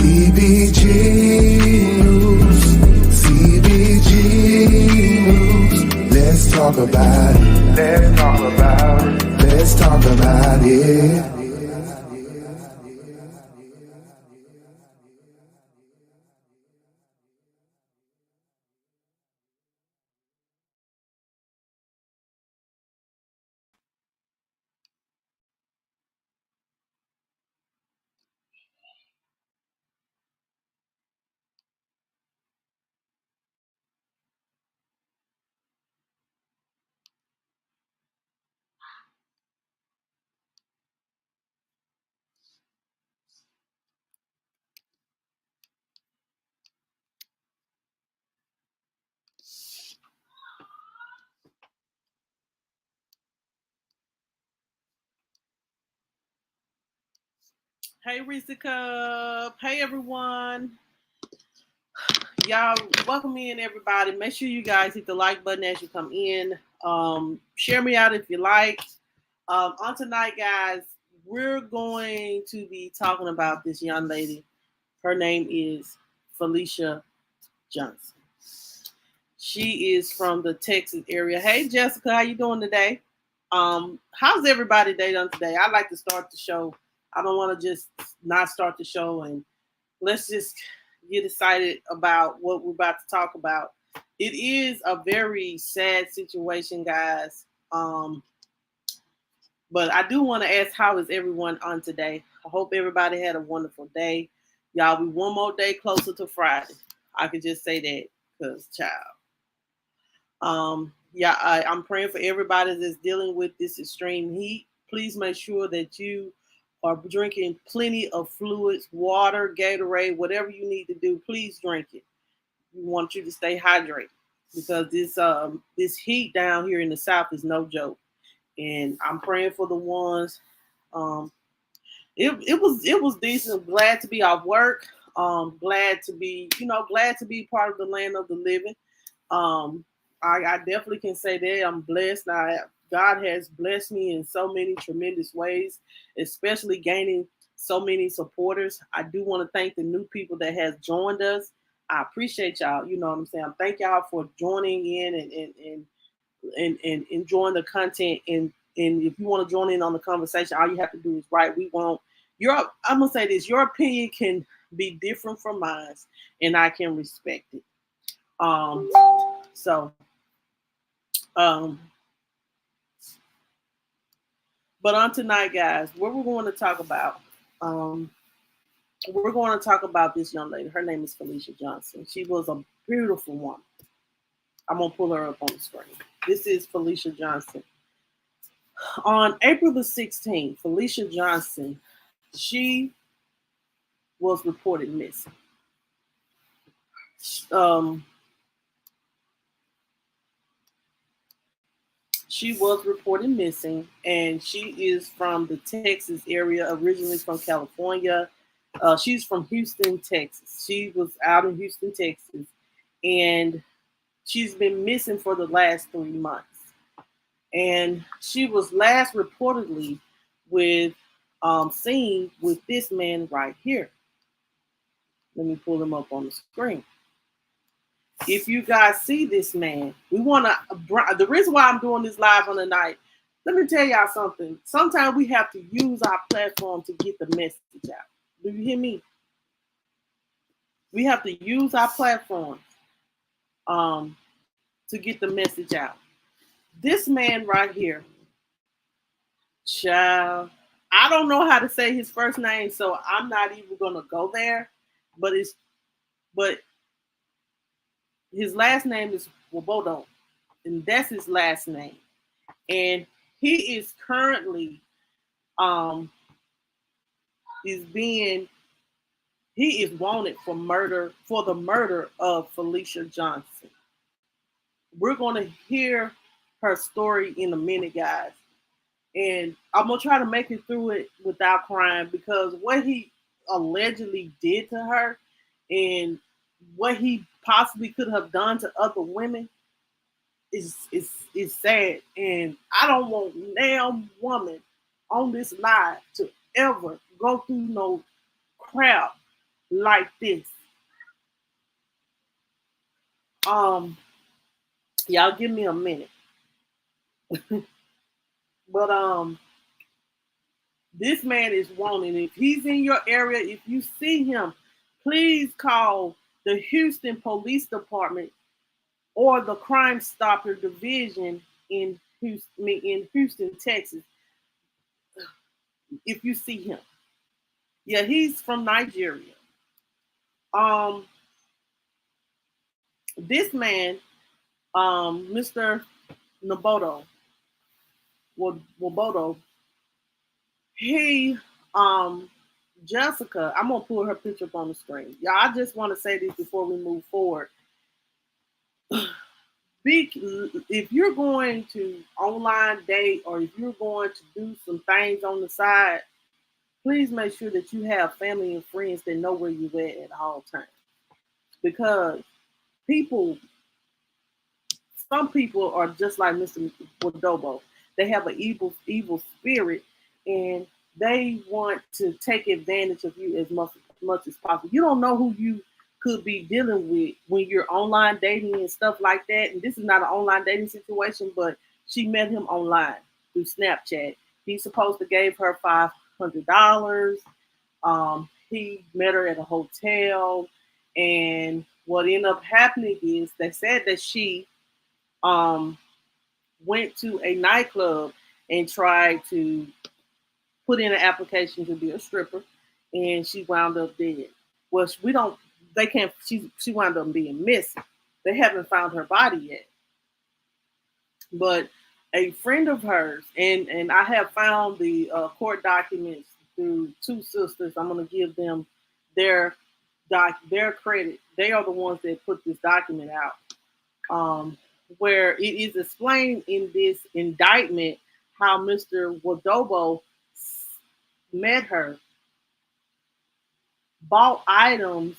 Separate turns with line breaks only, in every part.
CBG News, CBG News. Let's talk about it. Let's talk about it. Let's talk about it.
Hey, Reese Cup. Hey, everyone. Y'all, welcome in, everybody. Make sure you guys hit the like button as you come in. Share me out if you like. On tonight, guys, we're going to be talking about this young lady. Her name is Felicia Johnson. She is from the Texas area. Hey, Jessica, how you doing today? How's everybody day done today? I like to start the show. I don't want to just not start the show, and let's just get excited about what we're about to talk about. It is a very sad situation, guys. But I do want to ask, how is everyone on today? I hope everybody had a wonderful day. Y'all, we one more day closer to Friday. I could just say that because, child. I'm praying for everybody that's dealing with this extreme heat. Please make sure that you are drinking plenty of fluids, water, Gatorade, whatever you need to do. Please drink it. We want you to stay hydrated because this heat down here in the South is no joke. And I'm praying for the ones. Um, it was decent. Glad to be off work. Glad to be part of the land of the living. Um, I definitely can say that I'm blessed. God has blessed me in so many tremendous ways, especially gaining so many supporters. I do want to thank the new people that has joined us. I appreciate y'all. You know what I'm saying? Thank y'all for joining in and enjoying the content. And if you want to join in on the conversation, all you have to do is write. I'm gonna say this: your opinion can be different from mine, and I can respect it. Um, so, um, but on tonight, guys, what we're going to talk about, we're going to talk about this young lady. Her name is Felicia Johnson. She was a beautiful woman. I'm going to pull her up on the screen. This is Felicia Johnson. On April the 16th, Felicia Johnson, she was reported missing. She was reported missing, and she is from the Texas area, originally from California. She's from Houston, Texas. She was out in Houston, Texas, and she's been missing for the last 3 months. And she was last reportedly seen with this man right here. Let me pull him up on the screen. If you guys see this man, the reason why I'm doing this live on the night, let me tell y'all something. Sometimes we have to use our platform to get the message out. Do you hear me? We have to use our platform to get the message out. This man right here, child, I don't know how to say his first name, so I'm not even gonna go there. But his last name is Wobodo, and that's his last name. And he is currently he is wanted for the murder of Felicia Johnson. We're going to hear her story in a minute, guys. And I'm going to try to make it through it without crying, because what he allegedly did to her and what he possibly could have done to other women is sad. And I don't want no woman on this live to ever go through no crap like this. Y'all give me a minute. But this man is wanting. If he's in your area, if you see him, please call the Houston Police Department or the Crime Stopper Division in Houston, Texas. If you see him, yeah, he's from Nigeria. Um, this man, Mr. Naboto, Waboto, he, um, Jessica, I'm gonna pull her picture up on the screen. Yeah, I just want to say this before we move forward. If you're going to online date or if you're going to do some things on the side, please make sure that you have family and friends that know where you're at all times. Because people, some people are just like Mr. Wadobo. They have an evil spirit, and they want to take advantage of you as much as possible. You don't know who you could be dealing with when you're online dating and stuff like that. And this is not an online dating situation, but she met him online through Snapchat. He's supposed to gave her $500. He met her at a hotel, and what ended up happening is they said that she um, went to a nightclub and tried to put in an application to be a stripper, and she wound up dead. Well, we don't. They can't. She wound up being missing. They haven't found her body yet. But a friend of hers, and I have found the court documents through two sisters. I'm going to give them their their credit. They are the ones that put this document out, where it is explained in this indictment how Mr. Wadobo met her, bought items,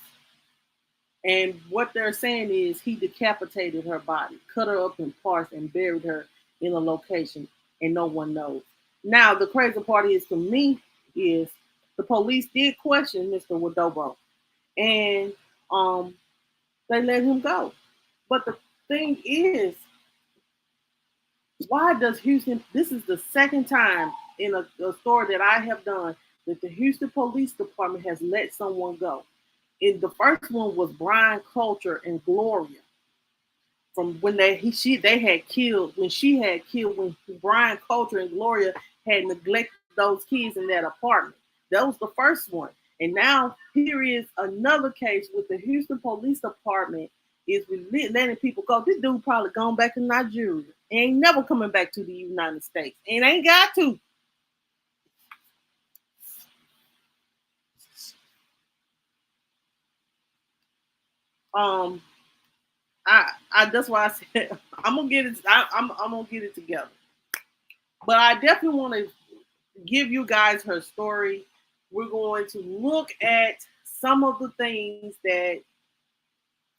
and what they're saying is he decapitated her body, cut her up in parts, and buried her in a location, and no one knows. Now, the crazy part is to me is the police did question Mr. Wadobo, and um, they let him go. But the thing is, why does Houston? This is the second time in a story that I have done that the Houston Police Department has let someone go. The first one was Brian Culture and Gloria from when they had killed when she had killed when Brian Culture and Gloria had neglected those kids in that apartment. That was the first one. And now here is another case with the Houston Police Department is letting people go. This dude probably gone back to Nigeria. Ain't never coming back to the United States. And ain't got to. Um, I that's why I said I'm gonna get it. I'm gonna get it together. But I definitely want to give you guys her story. We're going to look at some of the things that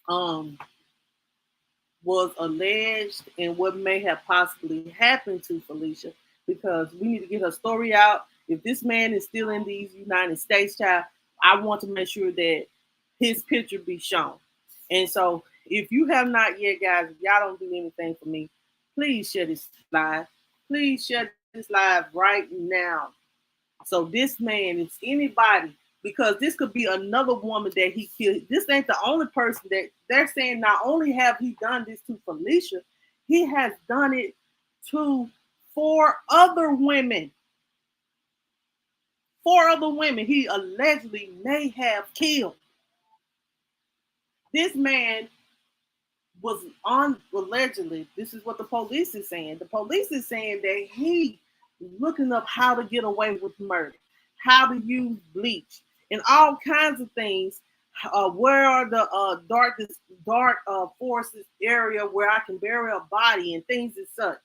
um was alleged and what may have possibly happened to Felicia because we need to get her story out. If this man is still in these United States, child, I want to make sure that his picture be shown. And so if you have not yet, guys, if y'all don't do anything for me, please share this live. Please share this live right now. So this man, it's anybody, because this could be another woman that he killed. This ain't the only person that they're saying. Not only have he done this to Felicia, he has done it to four other women. Four other women he allegedly may have killed. This man was on allegedly. This is what the police is saying. The police is saying that he looking up how to get away with murder, how to use bleach, and all kinds of things. Where are the dark forces area where I can bury a body and things as such.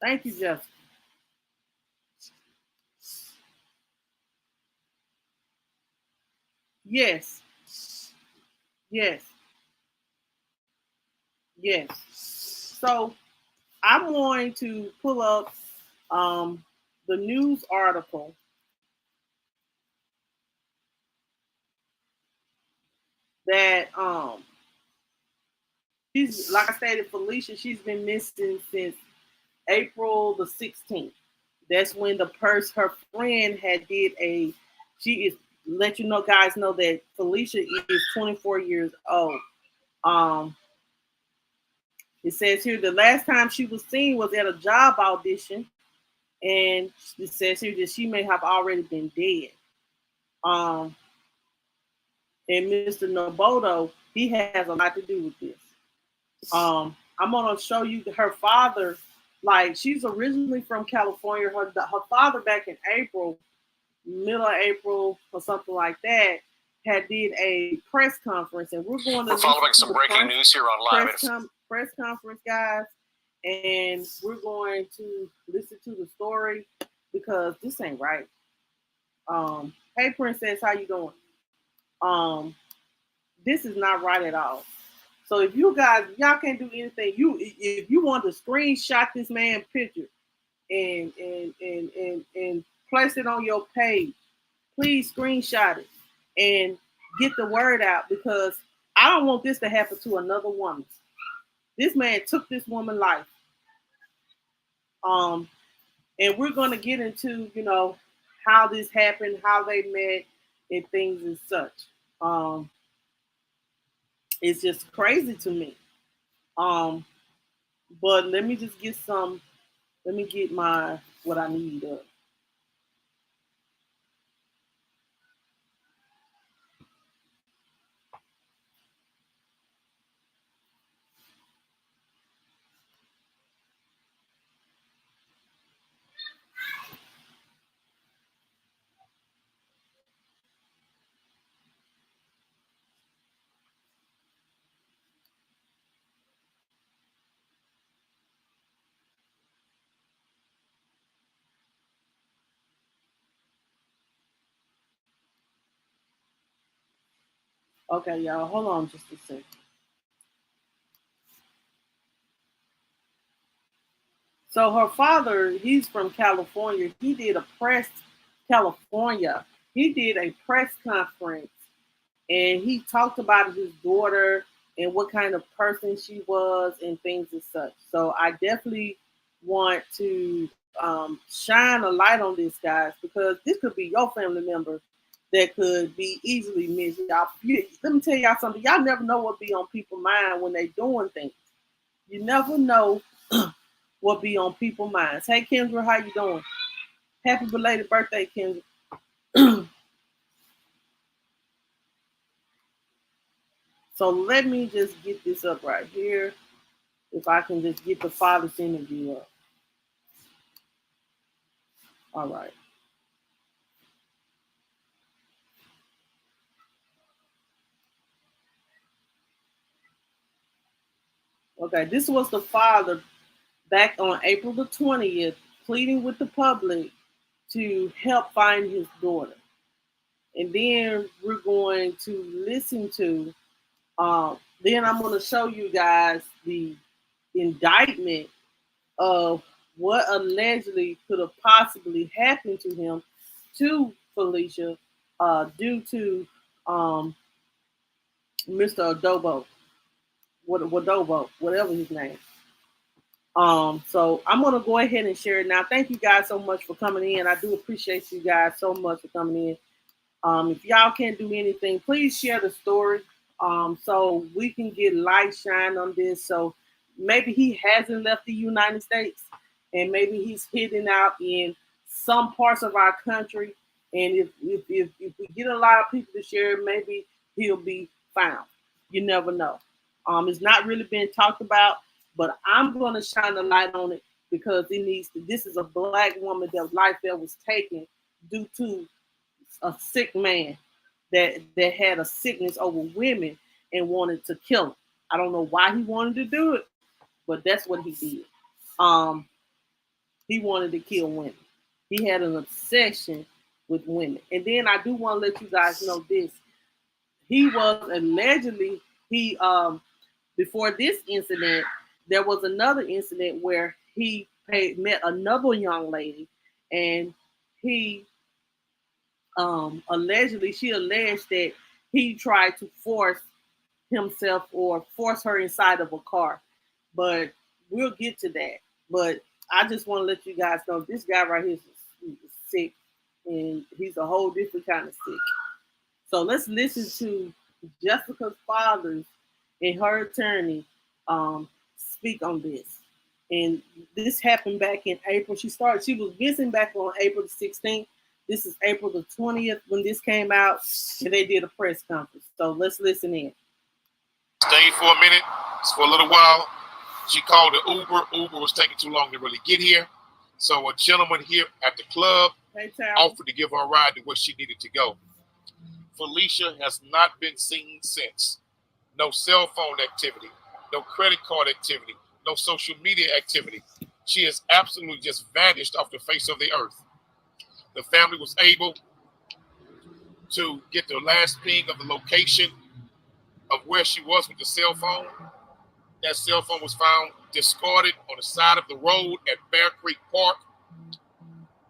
Thank you, Jessica. Yes, yes, yes. So I'm going to pull up um, the news article that she's, like I stated, Felicia, she's been missing since April the 16th. That's when her friend had did a, she is, let you know, guys know that Felicia is 24 years old. Um, it says here the last time she was seen was at a job audition, and it says here that she may have already been dead. Um, and Mr. Noboto, he has a lot to do with this. I'm gonna show you her father. Like, she's originally from California. Her father back in April, middle of April or something like that, had did a press conference, and we're going to. We're following some breaking news here on live. Press conference, guys, and we're going to listen to the story because this ain't right. Hey, Princess, how you doing? This is not right at all. So if you guys, y'all can't do anything. If you want to screenshot this man's picture and place it on your page, please screenshot it and get the word out, because I don't want this to happen to another woman. This man took this woman's life. And we're gonna get into, how this happened, how they met, and things and such. It's just crazy to me. But let me just get what I need up. Okay, y'all, hold on just a second. So her father, he's from California. He did a press conference, and he talked about his daughter and what kind of person she was and things and such. So I definitely want to shine a light on this, guys, because this could be your family member that could be easily missed. Y'all, let me tell y'all something. Y'all never know what be on people's mind when they doing things. You never know what be on people's minds. Hey, Kendra, how you doing? Happy belated birthday, Kendra. So let me just get this up right here. If I can just get the father's interview up. All right. Okay, this was the father back on April the 20th, pleading with the public to help find his daughter. And then we're going to listen to, then I'm going to show you guys the indictment of what allegedly could have possibly happened to him, to Felicia, due to Mr. Wadobo, whatever his name. So I'm gonna go ahead and share it now. Thank you guys so much for coming in. I do appreciate you guys so much for coming in. If y'all can't do anything, please share the story so we can get light shine on this. So maybe he hasn't left the United States, and maybe he's hidden out in some parts of our country. And if we get a lot of people to share, maybe he'll be found. You never know. It's not really been talked about, but I'm going to shine a light on it because it needs to. This is a black woman that life that was taken due to a sick man that had a sickness over women and wanted to kill him. I don't know why he wanted to do it, but that's what he did. He wanted to kill women. He had an obsession with women. And then I do want to let you guys know this. He was allegedly, before this incident, there was another incident where he met another young lady, and he she alleged that he tried to force himself or force her inside of a car. But we'll get to that. But I just want to let you guys know this guy right here is sick, and he's a whole different kind of sick. So let's listen to Jessica's father and her attorney speak on this. And this happened back in April. She was missing back on April the 16th. This is April the 20th when this came out, and they did a press conference. So let's listen in.
Stayed for a minute, for a little while. She called the Uber. Uber was taking too long to really get here. So a gentleman here at the club offered to give her a ride to where she needed to go. Felicia has not been seen since. No cell phone activity, no credit card activity, no social media activity. She has absolutely just vanished off the face of the earth. The family was able to get the last ping of the location of where she was with the cell phone. That cell phone was found discarded on the side of the road at Bear Creek Park.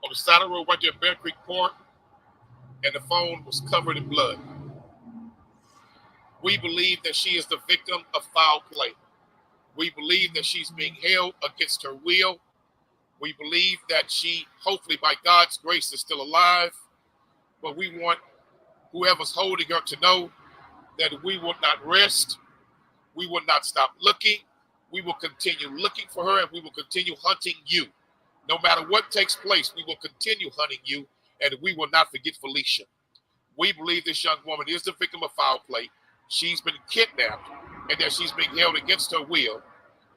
On the side of the road right there at Bear Creek Park. And the phone was covered in blood. We believe that she is the victim of foul play. We believe that she's being held against her will. We believe that she, hopefully by God's grace, is still alive. But we want whoever's holding her to know that we will not rest. We will not stop looking. We will continue looking for her, and we will continue hunting you. No matter what takes place, we will continue hunting you, and we will not forget Felicia. We believe this young woman is the victim of foul play. She's been kidnapped, and that she's being held against her will.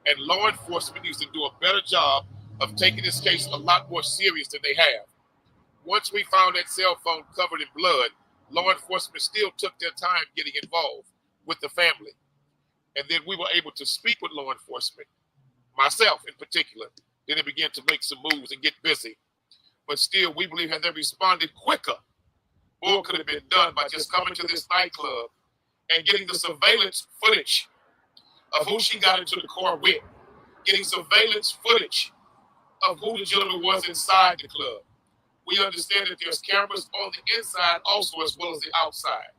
And law enforcement needs to do a better job of taking this case a lot more serious than they have. Once we found that cell phone covered in blood, law enforcement still took their time getting involved with the family. And then we were able to speak with law enforcement, myself in particular. Then they began to make some moves and get busy. But still, we believe had they responded quicker, more could have been done by just coming to this nightclub and getting the surveillance footage of who she got into the car with, getting surveillance footage of who the gentleman was inside the club. We understand that there's cameras on the inside also as well as the outside.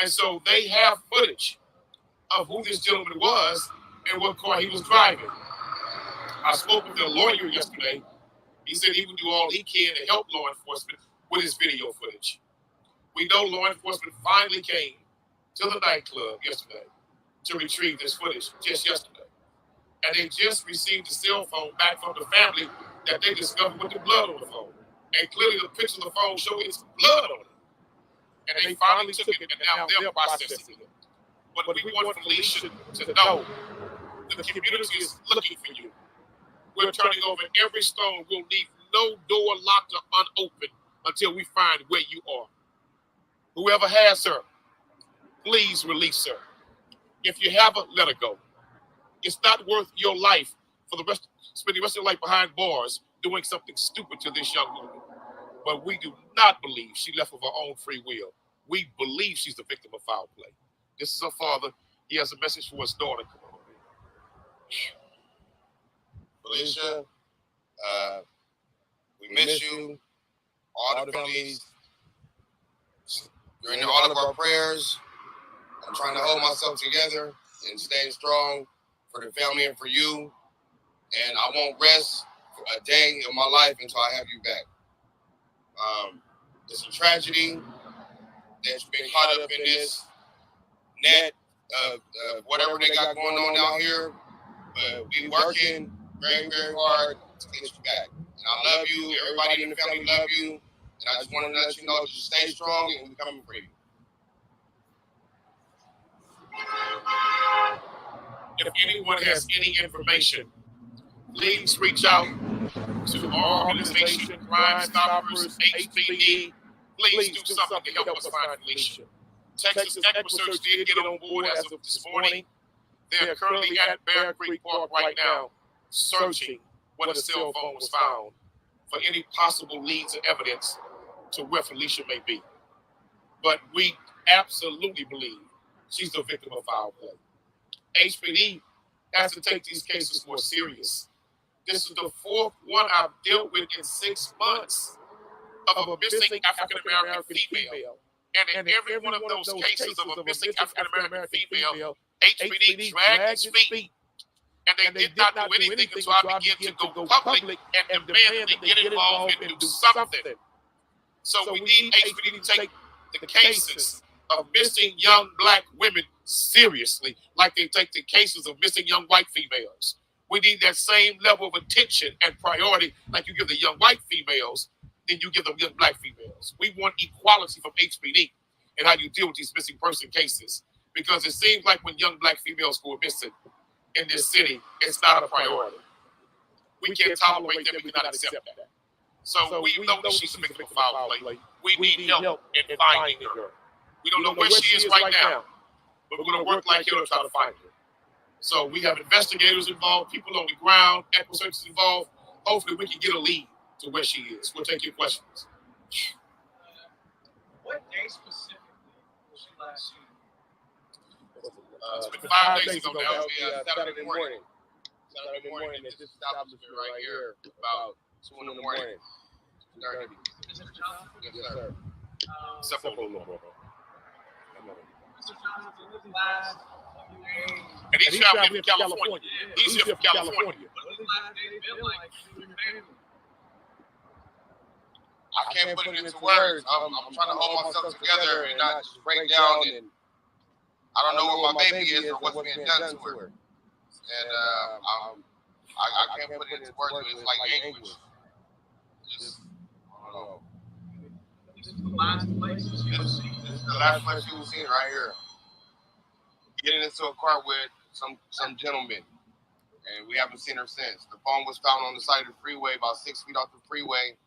And so they have footage of who this gentleman was and what car he was driving. I spoke with a lawyer yesterday. He said he would do all he can to help law enforcement with his video footage. We know law enforcement finally came to the nightclub yesterday to retrieve this footage just yesterday. And they just received the cell phone back from the family that they discovered with the blood on the phone. And clearly the picture of the phone showed it's blood on it. And they finally took it, and now they're processing it. But we want Felicia to know the community is looking for you. We're turning over every stone. We'll leave no door locked or unopened until we find where you are. Whoever has her, please release her. If you have her, let her go. It's not worth your life for spend the rest of your life behind bars doing something stupid to this young woman. But we do not believe she left of her own free will. We believe she's the victim of foul play. This is her father. He has a message for his daughter. Come on.
Felicia, we miss you. All the families, you're in all of our prayers. I'm trying to hold myself together and stay strong for the family and for you. And I won't rest for a day in my life until I have you back. It's a tragedy that's been caught up in this net of whatever they got going on out here. But we working very, very hard to get you back. And I love you. Everybody in the family love you. And I just want to let you know that you stay strong and we're coming for you.
If anyone has any information, please reach out to our organization, Crime Stoppers, HPD. Please do something to help us find Felicia. Texas EquiSearch did get on board as of this morning. They're currently at Bear Creek Park right now, searching where the cell phone was found for any possible leads or evidence to where Felicia may be. But we absolutely believe she's the victim of foul play. HPD has to take these cases more serious. This is the fourth one I've dealt with in 6 months of a missing African-American female And in every one of those cases of a missing African-American female, HPD dragged its feet, and they did not do anything until I began to go public and demand that they get involved and do something. So we need HPD to take the cases of missing young black women seriously, like they take the cases of missing young white females. We need that same level of attention and priority like you give the young white females, then you give the young black females. We want equality from HPD and how you deal with these missing person cases, because it seems like when young black females go missing in this city, it's not a priority. We can't tolerate them. We cannot accept that. So we know that she's a victim of foul play. We need help in finding her. We don't know where she is right now, but we're going to work like hell to try to find her. So we have investigators involved, people on the ground, equity searchers involved. Hopefully we can get a lead to where she is. We'll take your questions.
What day specifically was she last seen?
It's been 5 days ago now. Saturday morning. Saturday morning at this establishment right here, about 2 in the morning. 2:30.
Is it Johnson?
Yes, sir. Except for a little bit.
Mr. Johnson, was he last day?
And he's traveling from California. He's here from California.
What was his last day feel like to your family?
I can't put it into words. I'm trying to hold myself together and not just break down. And I don't know where my baby is or what's being done to her. And I can't put it into words, but it's like anguish. Just, I don't know.
This is the last place she was seen.
This is the last place she was seen right here. Getting into a car with some gentleman. And we haven't seen her since. The phone was found on the side of the freeway, about 6 feet off the freeway,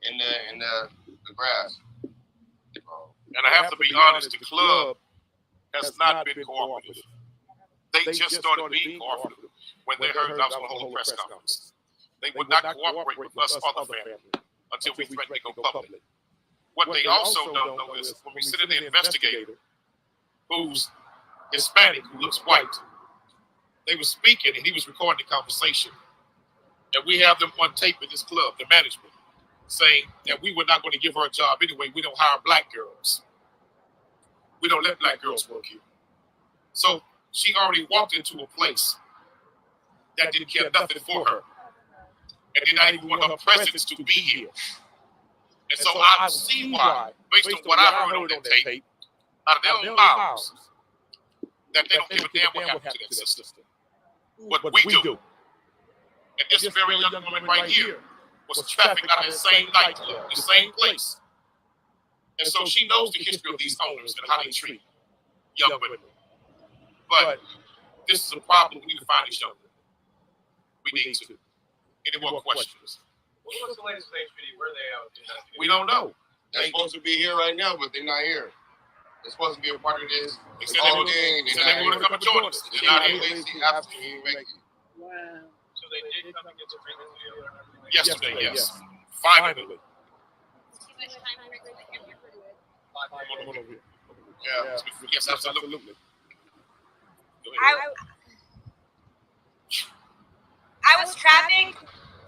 in the grass.
And I have to be honest, the club has not been cooperative. They just started being cooperative when they heard that I was going to hold a press conference. They would not cooperate with us other family until we threatened to go public. What they also don't know is when we send in the investigator who's Hispanic, who looks white, they were speaking and he was recording the conversation. And we have them on tape in this club, the management, saying that we were not going to give her a job anyway. We don't hire black girls. We don't let black girls work here. So she already walked into a place that didn't care nothing for her. And did not even want her presence to be here. And so I see why, based on what I heard on that tape, out of their own mouths, that they don't give a damn what happened to that sister. What we do. And this very young woman right here was trafficked out of the same nightclub, the same place. And so she knows the history of these owners and how they treat young women. But this is a problem we need to find these young women. We need to. Any more questions?
What's the latest with HPD? Where are they out?
We don't know.
They're supposed to be here right now, but they're not here. They're supposed to be a part of this.
They said they were going to come and join us. They're not here.
Wow.
So they did come and get the treatment deal and everything.
Yesterday, yes. Finally. Yeah. Yes, absolutely.
I was trafficked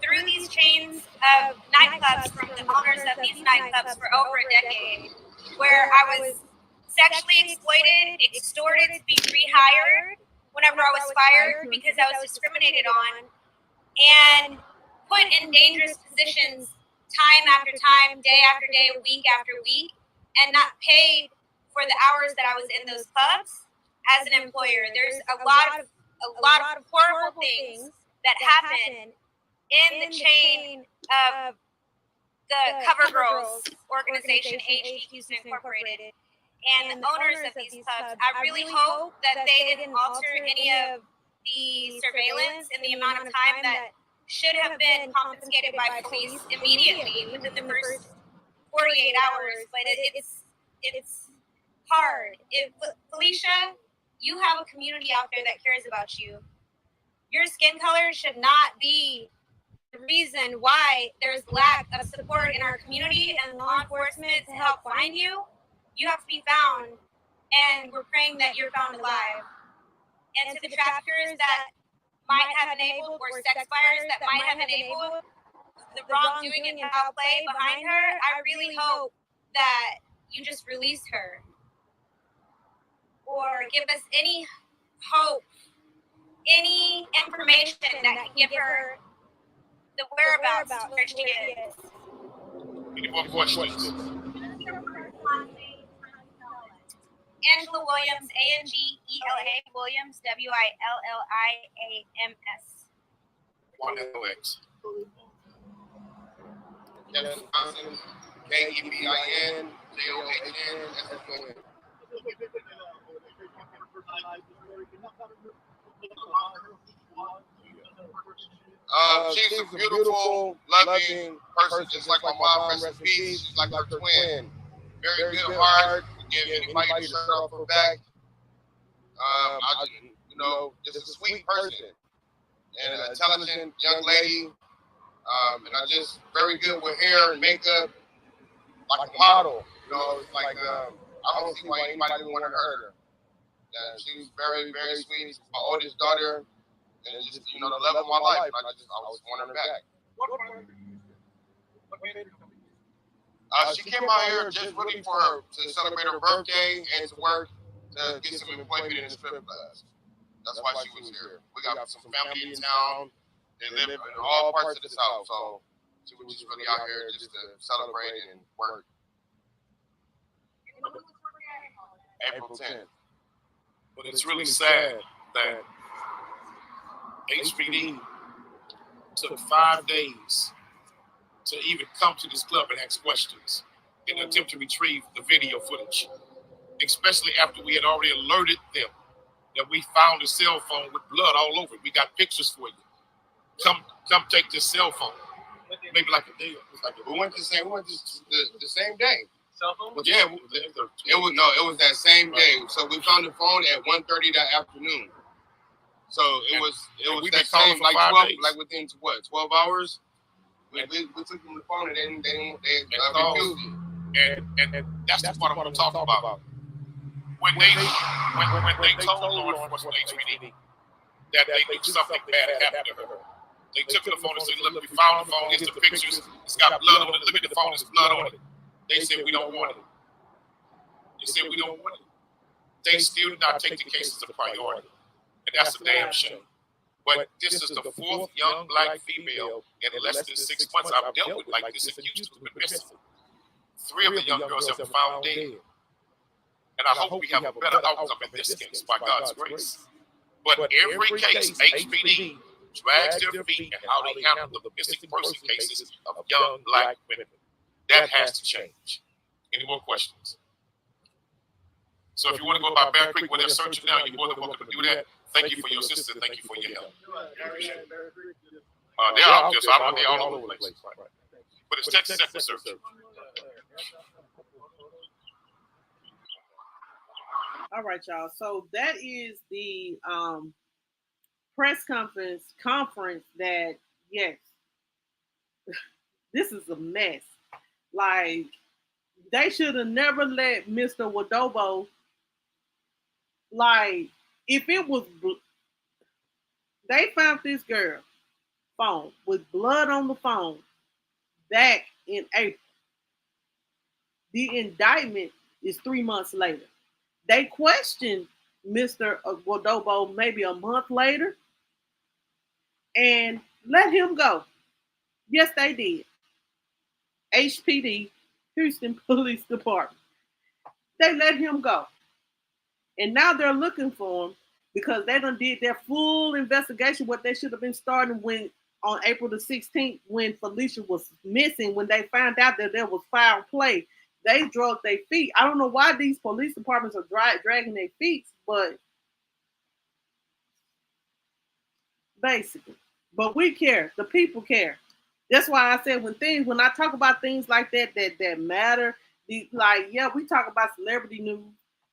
through these chains of nightclubs from the owners of these nightclubs for over a decade, where I was sexually exploited, extorted to be rehired whenever I was fired because I was discriminated on, and put in dangerous positions time after time, day after day, week after week, and not paid for the hours that I was in those clubs as an employer. There's a lot of horrible things that happen in the chain of the Cover Girls organization, HD Houston Incorporated, and the owners of these clubs. I really hope that they didn't alter any of the surveillance and the amount of time that should have been confiscated by police immediately within the first 48 hours. But it's hard. Felicia, you have a community out there that cares about you. Your skin color should not be the reason why there's lack of support in our community and law enforcement to help find you. You have to be found, and we're praying that you're found alive. And to the traffickers that might have enabled, or sex buyers that might have enabled the wrongdoing and foul play behind her, I really hope that you just release her, or give us any hope, any information that can give her the whereabouts where she is.
Any more questions?
Angela Williams, Angela Williams, Williams.
One LX.
Kevin Johnson, KEBIN, JOHN. She's a beautiful, loving person, just like my mom. Rest in peace. She's like her twin. Very good heart. Give anybody the shirt off her back. Just a sweet person and an intelligent young lady. And I just very good with hair and makeup, like a model. It's like I don't see why anybody would want to hurt her. She's very, very sweet. She's my oldest daughter, and it's just the love of my life. And I was wanting her back. She came out here just really to celebrate her birthday and to work to get some employment in the strip class. That's why she was here. We got some family in town. They live in all parts of the South, so she was just really out here just to celebrate and work. April 10th.
But it's really sad that HPD took 5 days to even come to this club and ask questions in an attempt to retrieve the video footage, especially after we had already alerted them that we found a cell phone with blood all over it. We got pictures for you. Come take this cell phone. Maybe like a day.
We went the same day.
Cell phone?
Yeah, it was that same day. So we found the phone at 1:30 that afternoon. So it was that same like 12, like within 12 hours. We took them the phone and they refused it.
And that's the part I want to talk about. When they told law enforcement HPD that they knew something bad had happened to her, they took the phone and said, "Look, we found the phone. Here's the pictures. It's got blood on it. Look at the phone. There's blood on it." They said, "We don't want it." They said, "We don't want it." They still did not take the case as a priority, and that's a damn shame. But this is the 4th young black female in less than 6 months I've dealt with like this in Houston who's been missing. 3 of the young girls have been found dead. And I hope we have a better outcome in this case by God's grace. But every case, HPD drags their feet in how they handle the missing person cases of young black women. That has to change. Any more questions? So if you want to go by Bear Creek where they're searching now, you're more than welcome to do that. Thank you for your assistance. Thank you for your help. They're out there, so I don't know, they're all over the place. But it's 10 seconds search.
All right, y'all. So that is the press conference that, yes, this is a mess. Like, they should have never let Mr. Wadobo, like, if it was, they found this girl phone with blood on the phone back in April. The indictment is 3 months later. They questioned Mr. Wadobo maybe a month later and let him go. Yes, they did. HPD, Houston Police Department. They let him go. And now they're looking for him because they done did their full investigation, what they should have been starting when on April the 16th, when Felicia was missing, when they found out that there was foul play. They drug their feet. I don't know why these police departments are dragging their feet, but basically. But we care. The people care. That's why I said when I talk about things like that matter, like, yeah, we talk about celebrity news,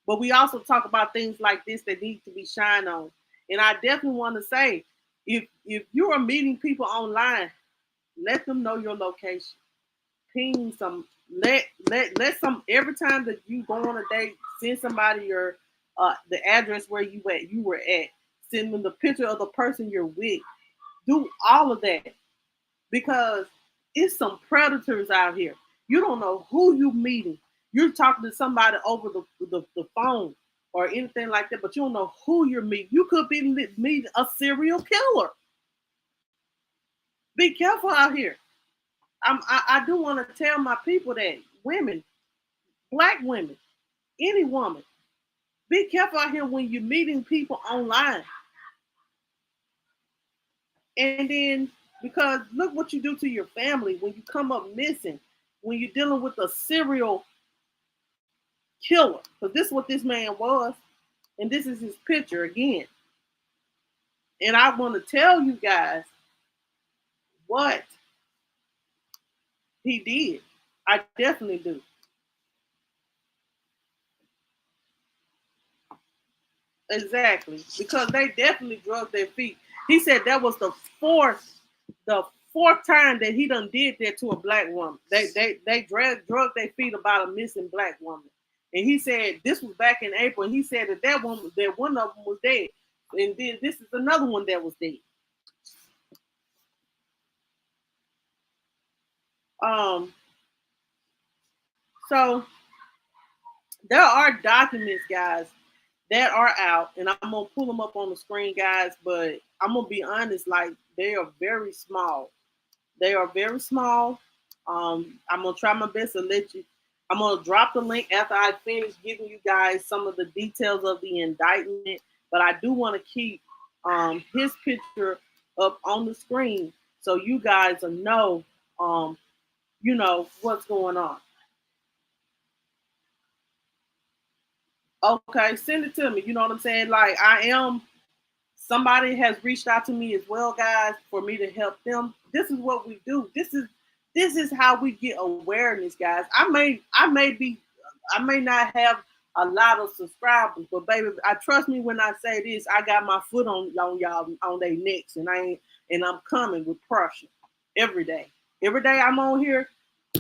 but we also talk about things like this that need to be shined on. And I definitely want to say, if you are meeting people online, let them know your location. Ping some. Let some, every time that you go on a date, send somebody your the address where you were at. Send them the picture of the person you're with. Do all of that because it's some predators out here. You don't know who you meeting. You're talking to somebody over the phone or anything like that, but you don't know who you're meeting. You could be meeting a serial killer. Be careful out here. I do want to tell my people that women, black women, any woman, be careful out here when you're meeting people online. And then, because look what you do to your family when you come up missing, when you're dealing with a serial killer. Because this is what this man was. And this is his picture again. And I want to tell you guys what he did. I definitely do. Exactly. Because they definitely drugged their feet. He said that was the fourth time that he done did that to a black woman. They drugged their feet about a missing black woman. And he said this was back in April. And he said that one of them was dead. And then this is another one that was dead. Um, so there are documents, guys, that are out, and I'm gonna pull them up on the screen, guys. But I'm gonna be honest, like they are very small. They are very small. I'm gonna try my best to let you. I'm gonna drop the link after I finish giving you guys some of the details of the indictment. But I do want to keep his picture up on the screen so you guys will know, what's going on. Okay, send it to me. You know what I'm saying? Like somebody has reached out to me as well, guys, for me to help them. This is what we do. This is how we get awareness, guys. I may not have a lot of subscribers, but baby, I trust me when I say this. I got my foot on y'all on their necks, and I'm coming with pressure every day. Every day I'm on here,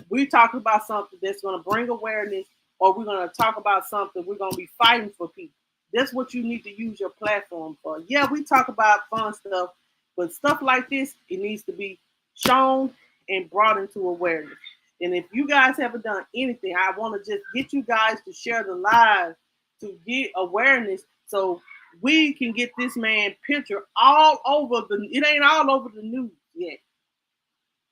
we talking about something that's going to bring awareness, or we're going to talk about something we're going to be fighting for people. That's what you need to use your platform for. Yeah, we talk about fun stuff, but stuff like this, it needs to be shown and brought into awareness. And if you guys haven't done anything, I want to just get you guys to share the live to get awareness so we can get this man picture all over it ain't all over the news yet.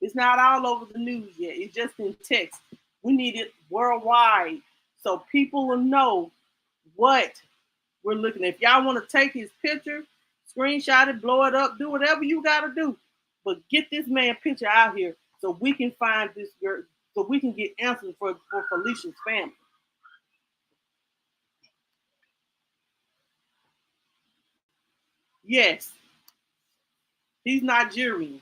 It's not all over the news yet. It's just in text. We need it worldwide so people will know what we're looking at. If y'all want to take his picture, screenshot it, blow it up, do whatever you got to do. But get this man picture out here so we can find this girl, so we can get answers for Felicia's family. Yes, he's Nigerian.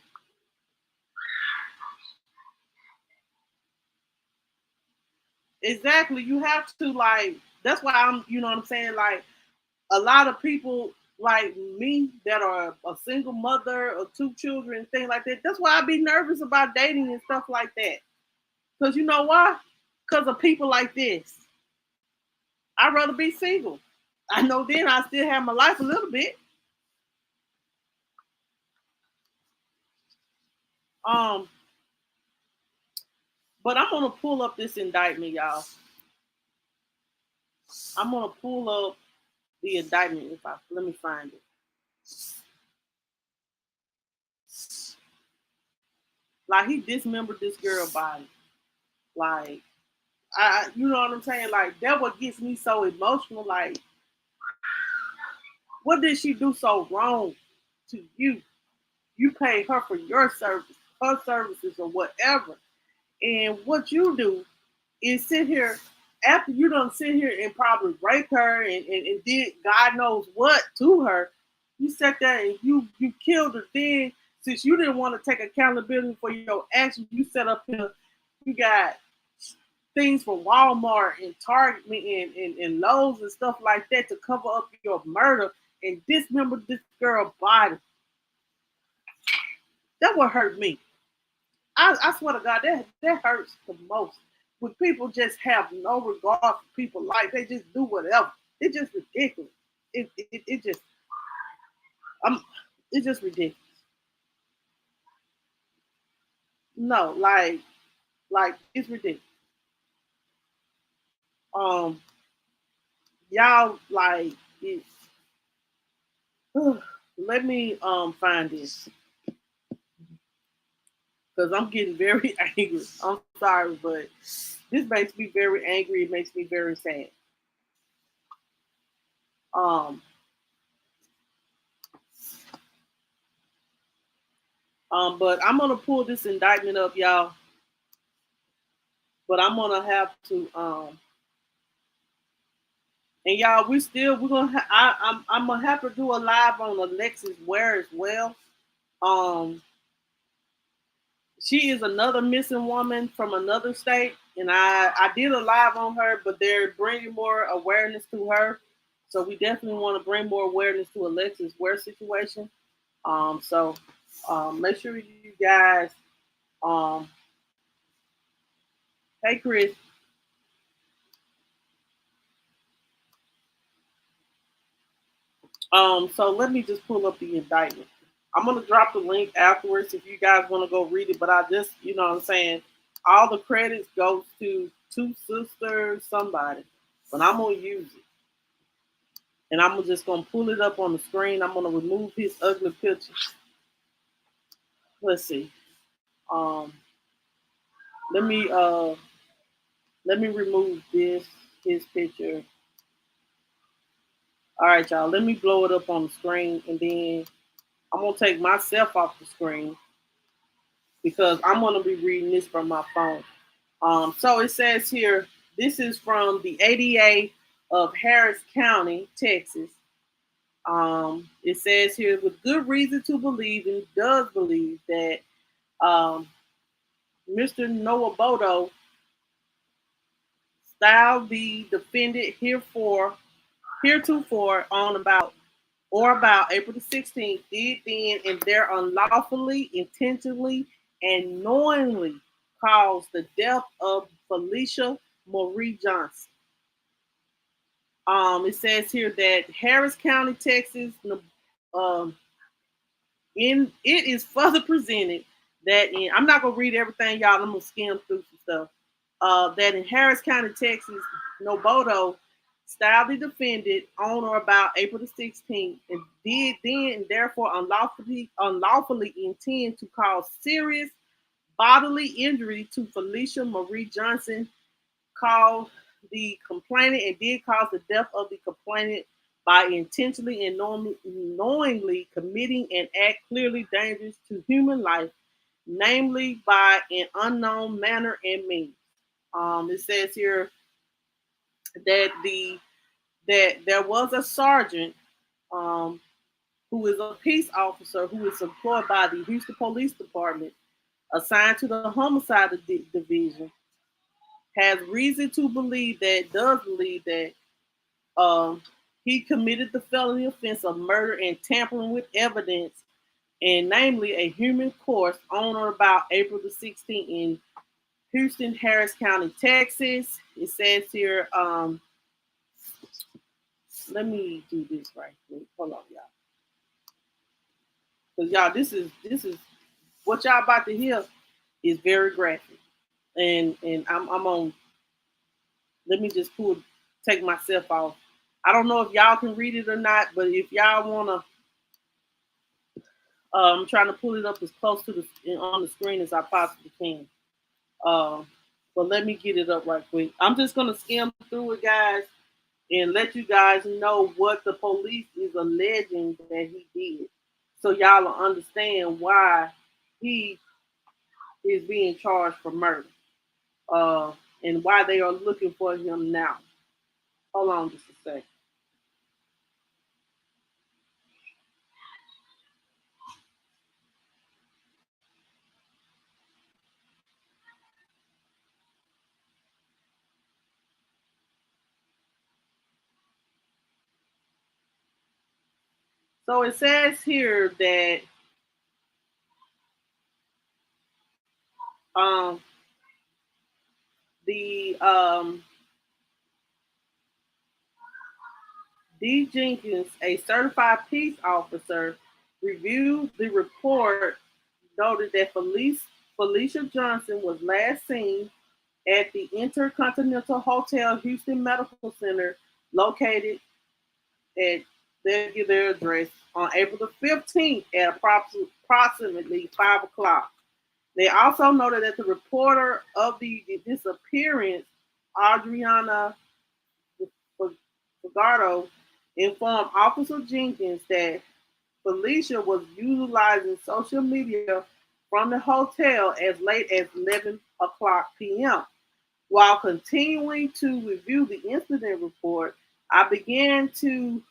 Exactly. You have to that's why you know what I'm saying? Like a lot of people like me that are a single mother or two children, things like that. That's why I be nervous about dating and stuff like that. Because you know why? Because of people like this. I'd rather be single. I know then I still have my life a little bit. Um, but I'm gonna pull up this indictment, y'all. I'm gonna pull up the indictment if I let me find it. Like he dismembered this girl body. Like you know what I'm saying? Like that what gets me so emotional. Like, what did she do so wrong to you? You pay her for your service, her services or whatever. And what you do is sit here after you don't sit here and probably rape her and did God knows what to her. You sat there and you killed her. Then since you didn't want to take accountability for your actions, you set up here. You got things from Walmart and Target and Lowe's and stuff like that to cover up your murder and dismember this girl's body. That would hurt me. I swear to God, that hurts the most. When people just have no regard for people's life, they just do whatever. It's just ridiculous. It just it's just ridiculous. No, like it's ridiculous. Y'all like it, let me find this because I'm getting very angry. I'm sorry, but this makes me very angry. It makes me very sad. Um, but I'm gonna pull this indictment up, y'all. But I'm gonna have to and y'all, we're gonna I'm gonna have to do a live on Alexis Ware as well. Um, she is another missing woman from another state, and I did a live on her, but they're bringing more awareness to her. So we definitely want to bring more awareness to Alexis Ware situation. So make sure you guys, um, hey Chris, so let me just pull up the indictment. I'm gonna drop the link afterwards if you guys want to go read it. But I just, you know what I'm saying, all the credits goes to Two Sisters, somebody. But I'm gonna use it. And I'm just gonna pull it up on the screen. I'm gonna remove his ugly picture. Let's see. Um, let me remove his picture. All right, y'all. Let me blow it up on the screen, and then I'm gonna take myself off the screen because I'm gonna be reading this from my phone. So it says here, this is from the ADA of Harris County, Texas. It says here, with good reason to believe and does believe that Mr. Nowabodo styled the defendant heretofore on about April the 16th, did then and there unlawfully, intentionally, and knowingly caused the death of Felicia Marie Johnson. It says here that Harris County, Texas, um, in it is further presented that in I'm not gonna read everything, y'all. I'm gonna skim through some stuff. That in Harris County, Texas, Nobodo styled the defendant on or about April the 16th and did then and therefore unlawfully intend to cause serious bodily injury to Felicia Marie Johnson, caused the complainant and did cause the death of the complainant by intentionally and knowingly committing an act clearly dangerous to human life, namely by an unknown manner and means. It says here that there was a sergeant um, who is a peace officer who is employed by the Houston Police Department, assigned to the homicide division, has reason to believe that does believe that um, he committed the felony offense of murder and tampering with evidence, and namely a human corpse on or about April the 16th in Houston, Harris County, Texas. It says here, let me do this right quick. Hold on, y'all. Because y'all, this is what y'all about to hear is very graphic. And I'm on, let me just take myself off. I don't know if y'all can read it or not, but if y'all wanna, I'm trying to pull it up as close to the on the screen as I possibly can. Uh, but let me get it up right quick. I'm just gonna skim through it, guys, and let you guys know what the police is alleging that he did, so y'all will understand why he is being charged for murder, uh, and why they are looking for him now. Hold on just a second. So it says here that um, the D. Jenkins, a certified peace officer, reviewed the report, noted that Felicia Johnson was last seen at the Intercontinental Hotel Houston Medical Center, located at their address on April the 15th at approximately 5 o'clock. They also noted that the reporter of the disappearance, Adriana Fagardo, informed Officer Jenkins that Felicia was utilizing social media from the hotel as late as 11 o'clock p.m. While continuing to review the incident report, I began to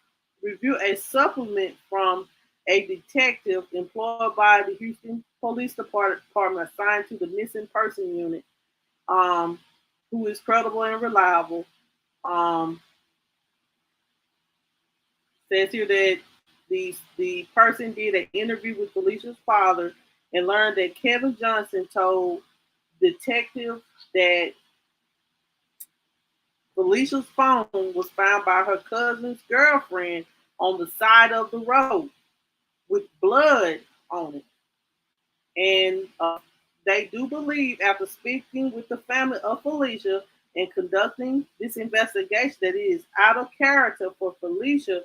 review a supplement from a detective employed by the Houston Police Department assigned to the missing person unit, who is credible and reliable. Um, Says here that the person did an interview with Felicia's father and learned that Kevin Johnson told detectives that Felicia's phone was found by her cousin's girlfriend on the side of the road with blood on it. And they do believe, after speaking with the family of Felicia and conducting this investigation, that it is out of character for Felicia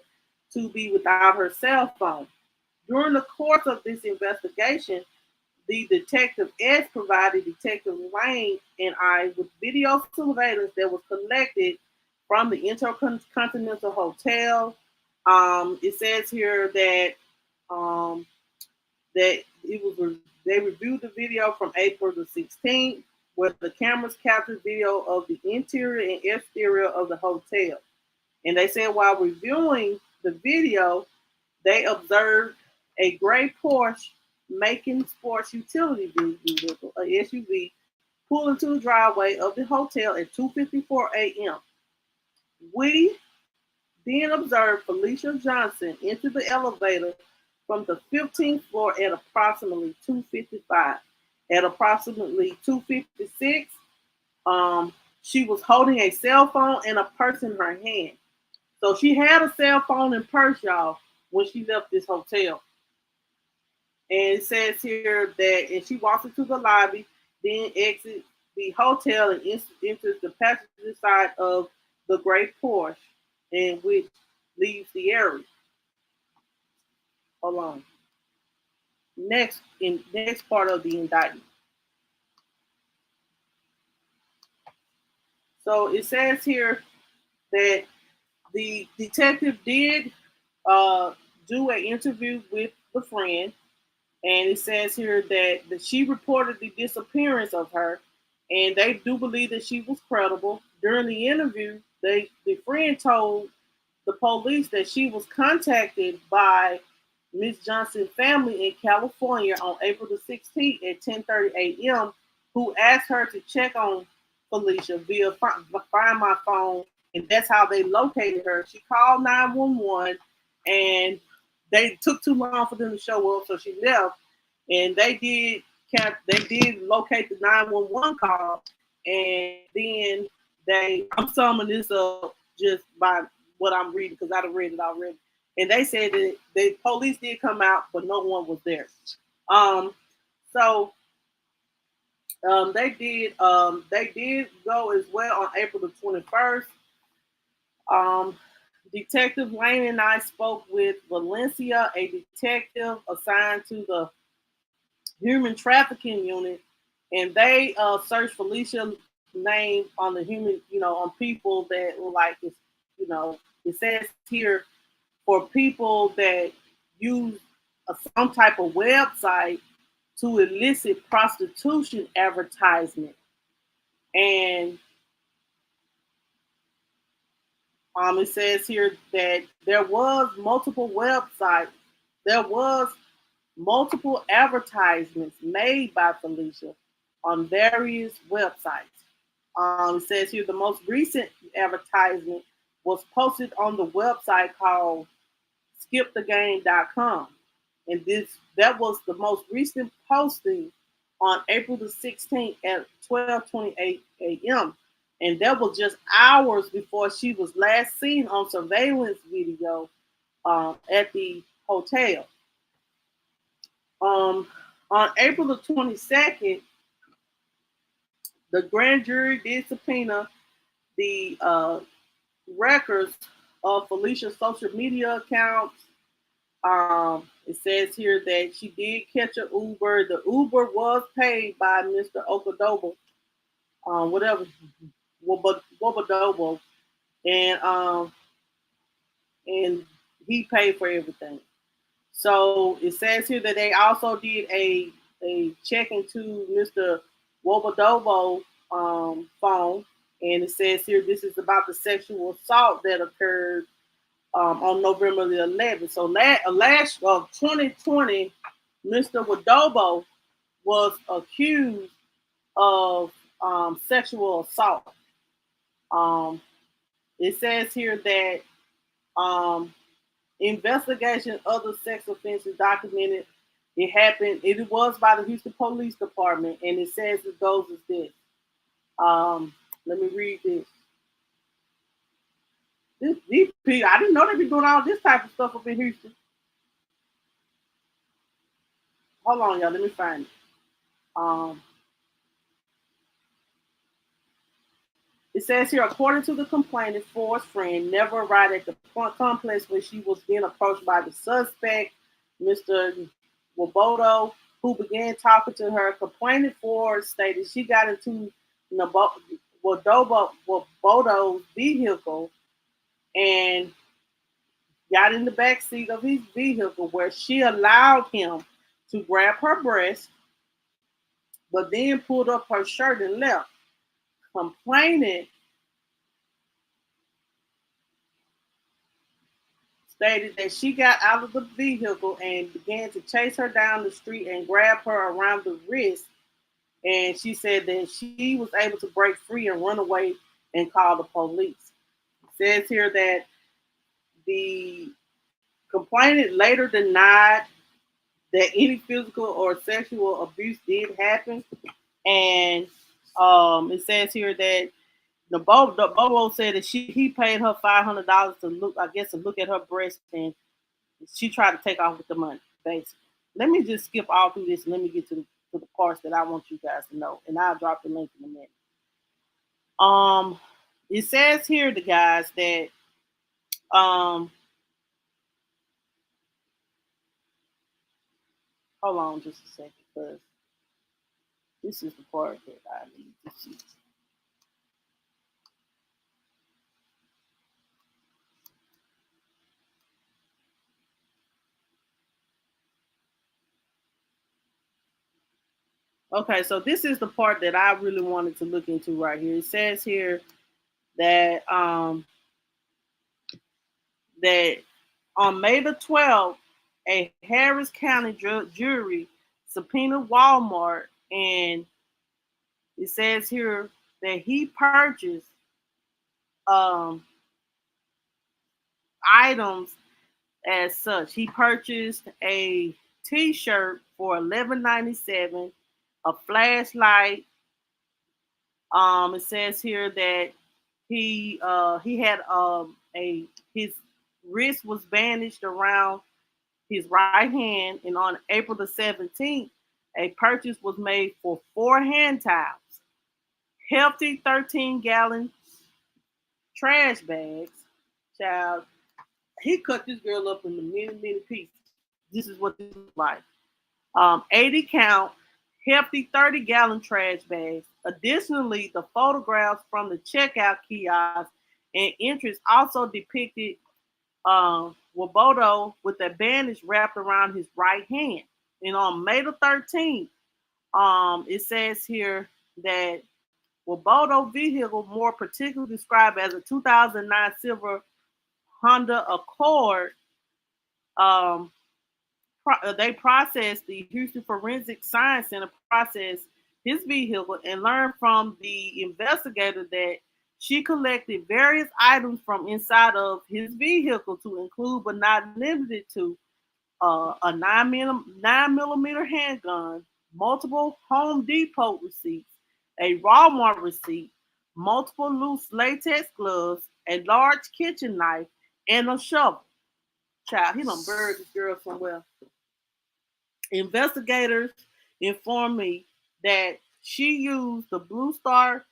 to be without her cell phone. During the course of this investigation, the detective S provided Detective Wayne and I with video surveillance that was collected from the Intercontinental Hotel. It says here that it was they reviewed the video from April the 16th, where the cameras captured video of the interior and exterior of the hotel. And they said while reviewing the video, they observed a gray Porsche making sports utility vehicle, a SUV, pull into the driveway of the hotel at 2:54 a.m. We then observed Felicia Johnson enter the elevator from the 15th floor at approximately 2:55. At approximately 2:56, she was holding a cell phone and a purse in her hand. So she had a cell phone and purse, y'all, when she left this hotel. And it says here that, and she walks into the lobby, then exits the hotel and enters the passenger side of the gray Porsche, and which leaves the area alone. Next part of the indictment. So it says here that the detective did do an interview with the friend, and it says here that she reported the disappearance of her, and they do believe that she was credible. During the interview, the friend told the police that she was contacted by Miss Johnson's family in California on April the 16th at 10:30 a.m., who asked her to check on Felicia via Find My Phone, and that's how they located her. She called 911, and they took too long for them to show up, so she left. And they did locate the 911 call, and then I'm summing this up just by what I'm reading because I've read it already. And they said that the police did come out, but no one was there. They did go as well on April the 21st. Detective Wayne and I spoke with Valencia, a detective assigned to the human trafficking unit, and they searched Felicia's name on the human, on people that were like, it says here for people that use some type of website to elicit prostitution advertisement. And it says here that there was multiple advertisements made by Felicia on various websites. It says here the most recent advertisement was posted on the website called skipthegame.com. And that was the most recent posting on April the 16th at 12:28 a.m. And that was just hours before she was last seen on surveillance video at the hotel. On April the 22nd, The grand jury did subpoena the records of Felicia's social media accounts. It says here that she did catch an Uber. The Uber was paid by Mr. Okadobo, whatever, Wobadobo, and he paid for everything. So it says here that they also did a check into Mr. Wobadobo phone, and it says here this is about the sexual assault that occurred on November the 11th. So last 2020, Mr. Wadobo was accused of sexual assault. Um, it says here that investigation of the sex offenses documented it happened. It was by the Houston Police Department, and it says it goes as this. Let me read this. These people, I didn't know they'd be doing all this type of stuff up in Houston. Hold on, y'all. Let me find it. It says here, according to the complainant, Ford's friend never arrived at the complex when she was being approached by the suspect, Mr. Wabodo, who began talking to her. Complainant Ford stated she got into Wabodo's vehicle and got in the back seat of his vehicle where she allowed him to grab her breast, but then pulled up her shirt and left. Complainant stated that she got out of the vehicle and began to chase her down the street and grab her around the wrist. And she said that she was able to break free and run away and call the police. It says here that the complainant later denied that any physical or sexual abuse did happen. And it says here that the Bobo said that he paid her $500 to look, I guess, to look at her breast, and she tried to take off with the money, basically. Let me just skip all through this and let me get to the parts that I want you guys to know, and I'll drop the link in a minute. It says here, the guys, that hold on just a second, because this is the part that I need to see. Okay, so this is the part that I really wanted to look into right here. It says here that that on May the 12th, a Harris County jury subpoenaed Walmart, and it says here that he purchased items as such. He purchased a T-shirt for $11.97, a flashlight. It says here that he had his wrist was bandaged around his right hand, and on April the 17th, a purchase was made for 4 hand towels, hefty 13-gallon trash bags. Child, he cut this girl up into many pieces. This is what this looks like. 80 count, hefty 30-gallon trash bags. Additionally, the photographs from the checkout kiosk and entrance also depicted Wabodo with a bandage wrapped around his right hand. And on May the 13th, it says here that Wabodo vehicle, more particularly described as a 2009 silver Honda Accord, they processed, the Houston Forensic Science Center processed his vehicle and learned from the investigator that she collected various items from inside of his vehicle to include but not limited to a 9mm handgun, multiple Home Depot receipts, a Walmart receipt, multiple loose latex gloves, a large kitchen knife, and a shovel. Child, he done buried this girl somewhere. Investigators informed me that She used the Blue Star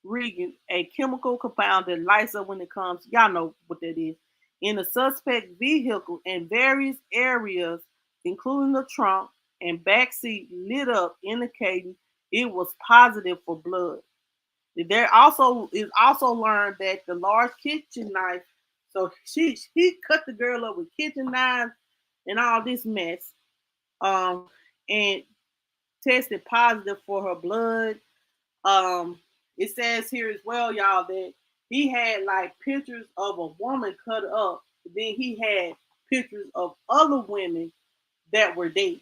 Regan, a chemical compound that lights up when it comes. Y'all know what that is. In the suspect vehicle in various areas, including the trunk and back seat, lit up, indicating it was positive for blood. There also is also learned that the large kitchen knife. So she cut the girl up with kitchen knives and all this mess. Um, and tested positive for her blood. Um, it says here as well, y'all, that he had like pictures of a woman cut up. Then he had pictures of other women that were dead.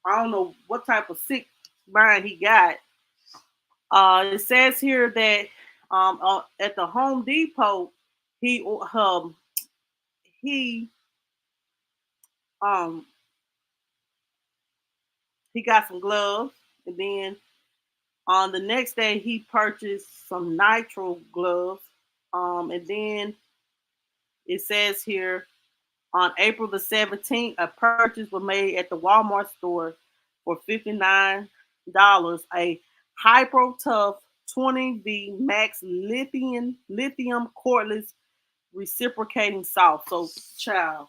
I don't know what type of sick mind he got. It says here that at the Home Depot, he he um he got some gloves, and then on the next day he purchased some nitrile gloves, and then it says here on April the 17th, a purchase was made at the Walmart store for $59. A Hyper Tough 20V Max lithium cordless reciprocating salt. So, child,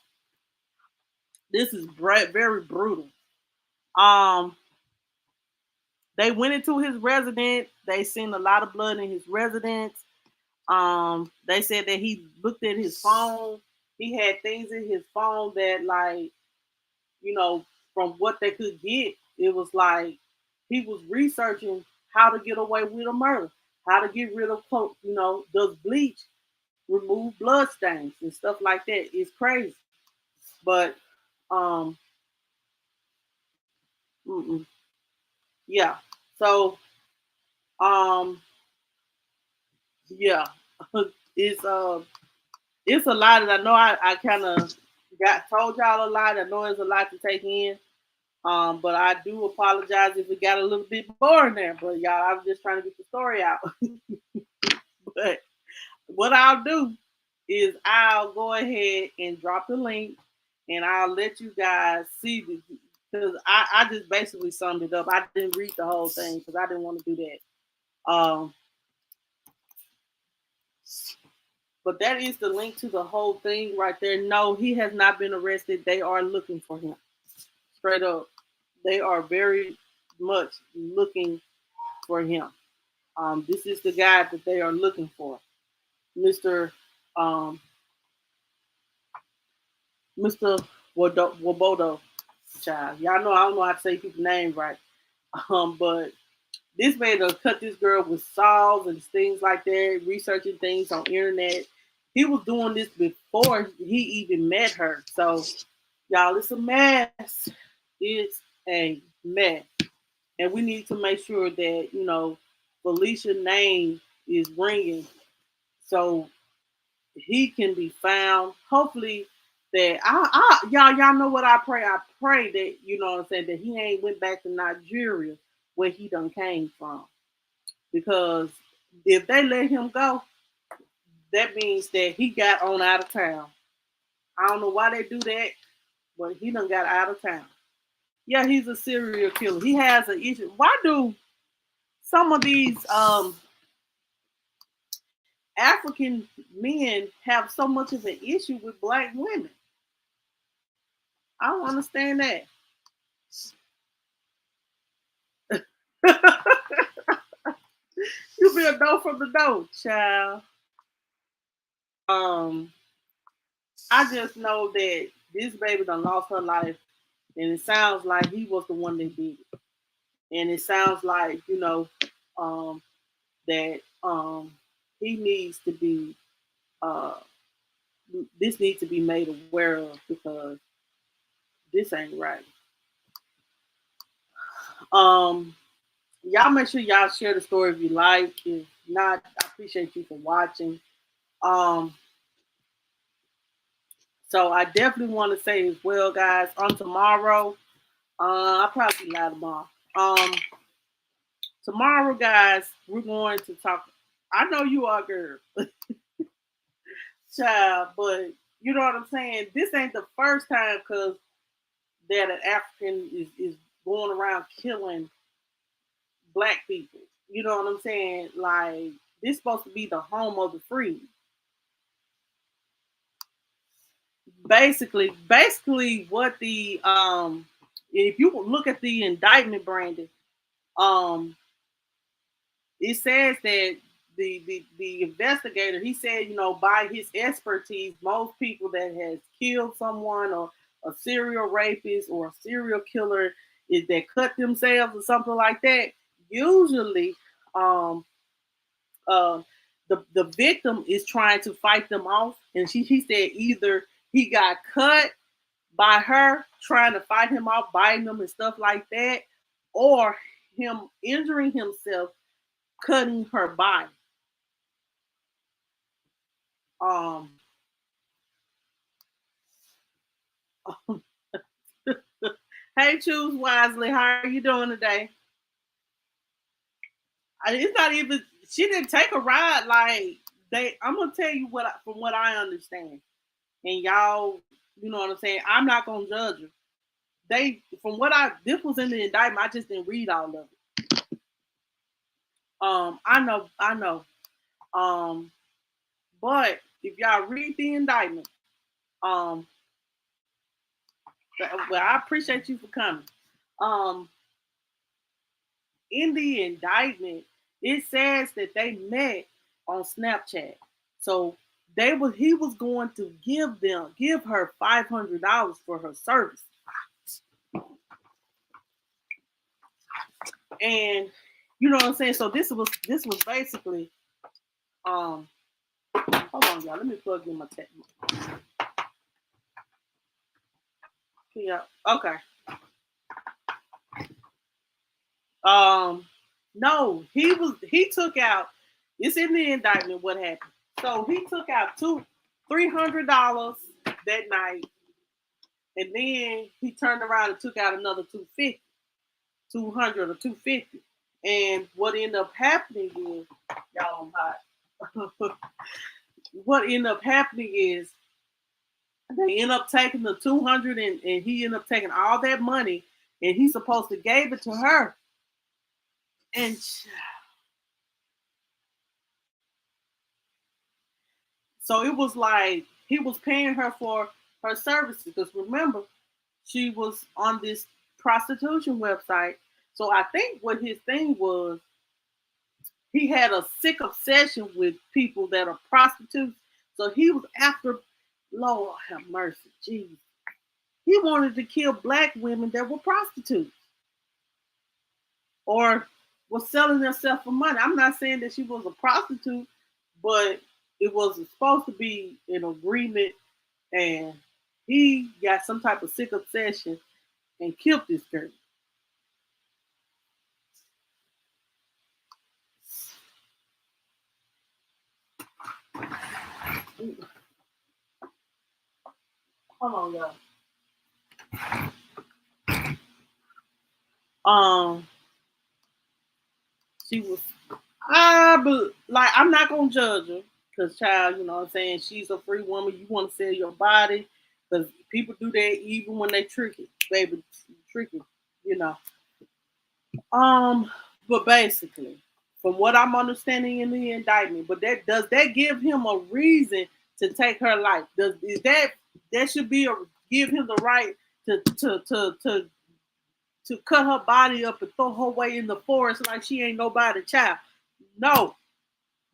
this is very brutal. Um, they went into his residence. They seen a lot of blood in his residence. They said that he looked at his phone. He had things in his phone that, like, from what they could get, it was like he was researching how to get away with a murder, how to get rid of, does bleach remove blood stains and stuff like that. It's crazy. But, um, mm-mm. Yeah. So, um, yeah, it's it's a lot that I know. I kind of got told y'all a lot. I know it's a lot to take in. But I do apologize if it got a little bit boring there. But y'all, I was just trying to get the story out. But what I'll do is I'll go ahead and drop the link, and I'll let you guys see the, because I just basically summed it up. I didn't read the whole thing because I didn't want to do that. But that is the link to the whole thing right there. No, he has not been arrested. They are looking for him. Straight up. They are very much looking for him. This is the guy that they are looking for. Mr. Mr. Wabodo child. Y'all know I don't know how to say people's name right. But this man done cut this girl with saws and things like that, researching things on internet. He was doing this before he even met her. So, y'all, it's a mess. It's a mess. And we need to make sure that, Felicia's name is ringing so he can be found. Hopefully that y'all know what I pray. I pray that, what I'm saying, that he ain't went back to Nigeria where he done came from. Because if they let him go, that means that he got on out of town. I don't know why they do that, but he done got out of town. Yeah, he's a serial killer. He has an issue. Why do some of these African men have so much of an issue with black women? I don't understand that. You be a no from the door, child. Um, I just know that this baby done lost her life, and it sounds like he was the one that did it. And it sounds like, that he needs to be uh this needs to be made aware of because this ain't right. Um, y'all make sure y'all share the story if you like. If not, I appreciate you for watching. Um, so I definitely want to say as well, guys, on tomorrow, I'll probably be live tomorrow. Tomorrow, guys, we're going to talk. I know you are, girl, child, but you know what I'm saying? This ain't the first time because that an African is going around killing black people. You know what I'm saying? Like, this supposed to be the home of the free. Basically what the if you look at the indictment, Brandon, um it says that the investigator, he said, you know, by his expertise, most people that has killed someone, or a serial rapist or a serial killer, is that cut themselves or something like that, usually um uh the victim is trying to fight them off. And he said either he got cut by her trying to fight him off, biting him and stuff like that, or him injuring himself, cutting her body. Um, hey, choose wisely. How are you doing today? It's not even. She didn't take a ride. Like, they. I'm gonna tell you from what I understand, and y'all, you know what I'm saying. I'm not gonna judge her. They, from what I, this was in the indictment. I just didn't read all of it. I know. Um, but if y'all read the indictment, um, well, I appreciate you for coming. Um, in the indictment, it says that they met on Snapchat. So he was going to give her $500 for her service. And you know what I'm saying? So this was basically hold on, y'all. Let me plug in my tech. Yeah, okay. No, he took out, it's in the indictment what happened. So he took out $300 that night, and then he turned around and took out another 200 or 250. And what ended up happening is, y'all, I'm hot. What ended up happening is they end up taking the 200, and he ended up taking all that money, and he's supposed to gave it to her. And so it was like he was paying her for her services, because remember, she was on this prostitution website. So I think what his thing was, he had a sick obsession with people that are prostitutes. So he was after, Lord have mercy, Jesus. He wanted to kill black women that were prostitutes or was selling themselves for money. I'm not saying that she was a prostitute, but it was supposed to be an agreement, and he got some type of sick obsession and killed this girl. Hold on, y'all. She was, I'm not gonna judge her, because, child, you know what I'm saying, she's a free woman. You want to sell your body, because people do that even when they tricky, baby, tricky, you know. But basically, from what I'm understanding in the indictment, but does that give him a reason to take her life? That should be give him the right to cut her body up and throw her away in the forest like she ain't nobody child? No,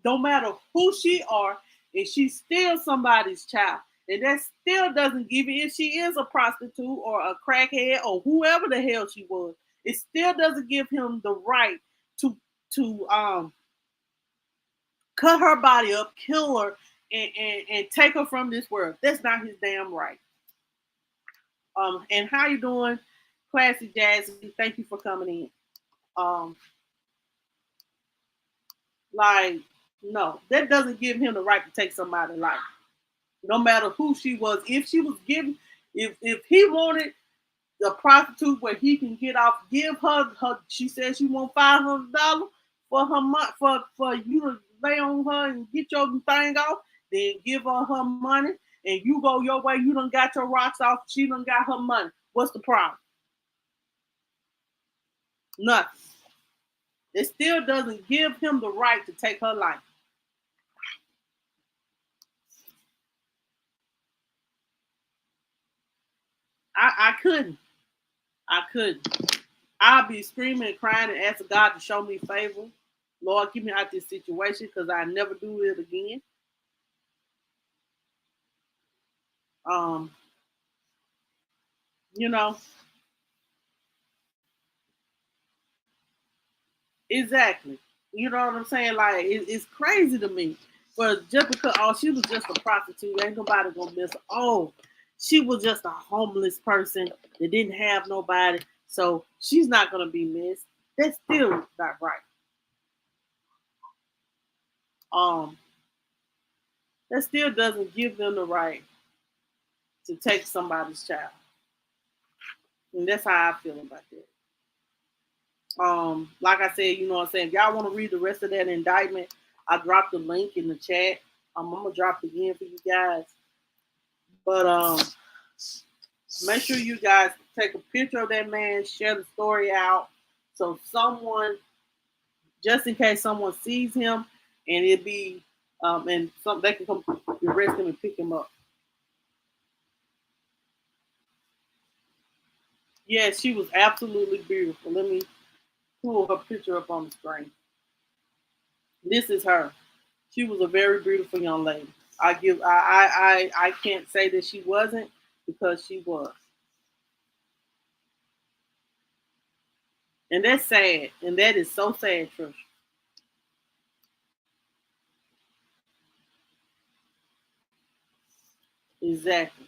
don't matter who she are, and she's still somebody's child. And that still doesn't give it, if she is a prostitute or a crackhead or whoever the hell she was, it still doesn't give him the right to cut her body up, kill her, and take her from this world. That's not his damn right. And how you doing, Classic Jazz? Thank you for coming in. Um, like, no, that doesn't give him the right to take somebody's life. No matter who she was, if she was given, if he wanted a prostitute where he can get off, give her. She said she want $500 for her month for you to lay on her and get your thing off. Then give her money, and you go your way. You done got your rocks off. She done got her money. What's the problem? Nothing. it still doesn't give him the right to take her life. I couldn't. I couldn't. I'll be screaming and crying and asking God to show me favor. Lord, keep me out of this situation because I never do it again. Um, you know, exactly. You know what I'm saying? Like it's crazy to me. But just because she was just a prostitute, ain't nobody gonna miss her. Oh, she was just a homeless person that didn't have nobody, so she's not gonna be missed. That's still not right. Um, that still doesn't give them the right to take somebody's child. And that's how I feel about that. Like I said, you know what I'm saying? If y'all want to read the rest of that indictment, I dropped the link in the chat. I'm gonna drop it again for you guys. But make sure you guys take a picture of that man, share the story out, so someone, just in case someone sees him, and it be and some they can come arrest him and pick him up. Yeah, she was absolutely beautiful. Let me pull her picture up on the screen. This is her. She was a very beautiful young lady. I can't say that she wasn't, because she was. And that's sad. And that is so sad, Trisha. Exactly.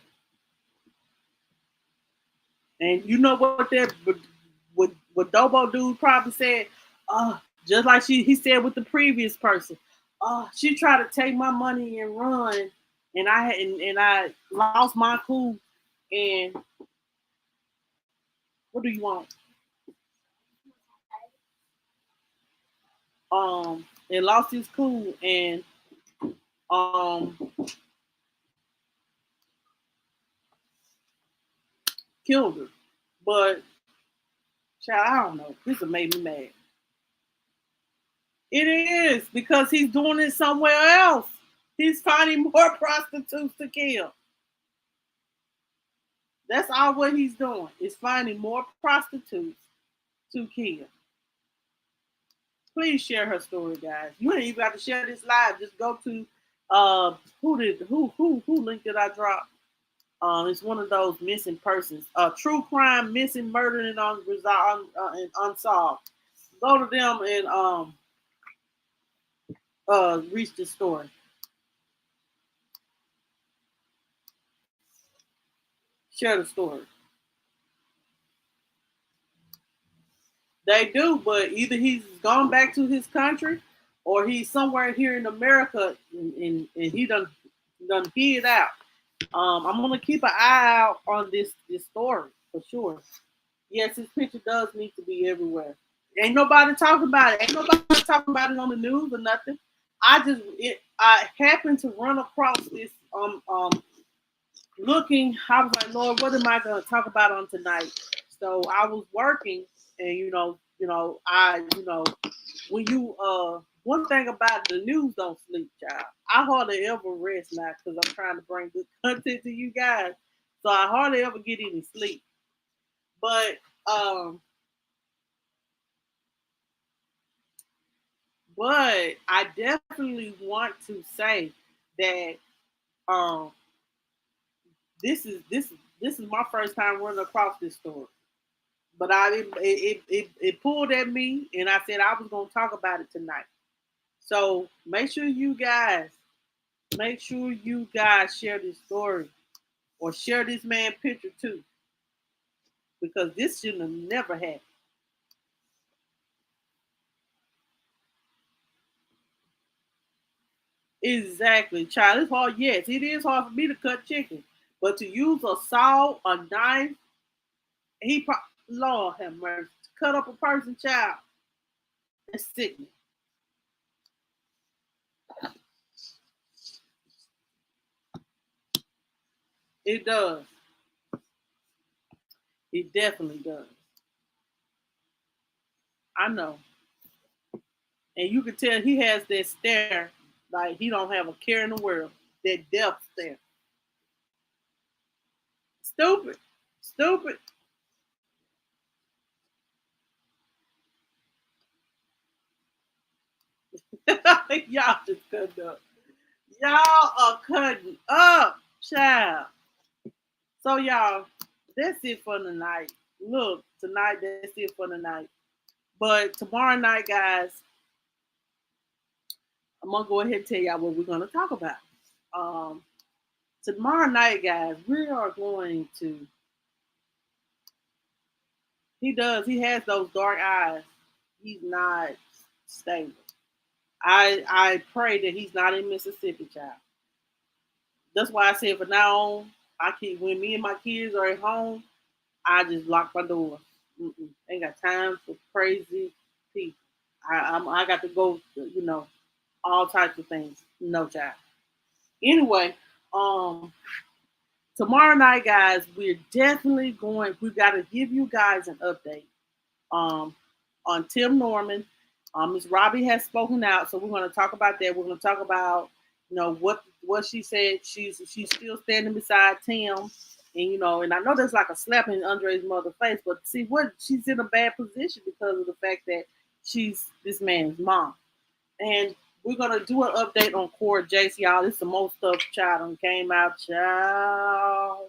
And you know what Dobo dude probably said? Just like he said with the previous person. She tried to take my money and run, and I lost my cool. And what do you want? And lost his cool and um killed her. But child, I don't know. This has made me mad. It is, because he's doing it somewhere else. He's finding more prostitutes to kill. That's all what he's doing, is finding more prostitutes to kill. Please share her story, guys. You ain't even got to share this live. Just go to who link did I drop? It's one of those missing persons. True crime, missing, murder, and and unsolved. Go to them and reach the story. Share the story. They do, but either he's gone back to his country, or he's somewhere here in America, and he done hid out. I'm gonna keep an eye out on this story for sure. Yes, his picture does need to be everywhere. Ain't nobody talking about it. Ain't nobody talking about it on the news or nothing. I happened to run across this looking. I was like, Lord, what am I gonna talk about on tonight? So I was working, and when you one thing about the news don't sleep, child. I hardly ever rest now because I'm trying to bring good content to you guys. So I hardly ever get any sleep. But um but I definitely want to say that um this is my first time running across this story. But it pulled at me, and I said I was gonna talk about it tonight. So make sure you guys share this story, or share this man picture too, because this shouldn't have never happened. Exactly, child. It's hard. Yes, it is hard for me to cut chicken, but to use a saw, a knife, Lord have mercy, to cut up a person, child. That's sickening. It does. It definitely does. I know. And you can tell he has that stare, like he don't have a care in the world. That death stare. Stupid. Stupid. Y'all just cutting up. Y'all are cutting up, child. So y'all, that's it for the night. Look, tonight that's it for the night. But tomorrow night, guys, I'm gonna go ahead and tell y'all what we're gonna talk about. Um, Tomorrow night, guys, we are going to. He does. He has those dark eyes. He's not stable. I pray that he's not in Mississippi, child. That's why I said from now on, I keep when me and my kids are at home, I just lock my door. Ain't got time for crazy people. I got to go, all types of things. No child. Anyway, um, tomorrow night, guys, we're definitely going. We got to give you guys an update um, on Tim Norman. Miss Robbie has spoken out, so we're going to talk about that. We're going to talk about, what she said. She's still standing beside Tim, and and I know there's like a slap in Andre's mother's face, but see what she's in a bad position because of the fact that she's this man's mom, and we're gonna do an update on Court Jace, y'all. This is the most stuff child came out, child.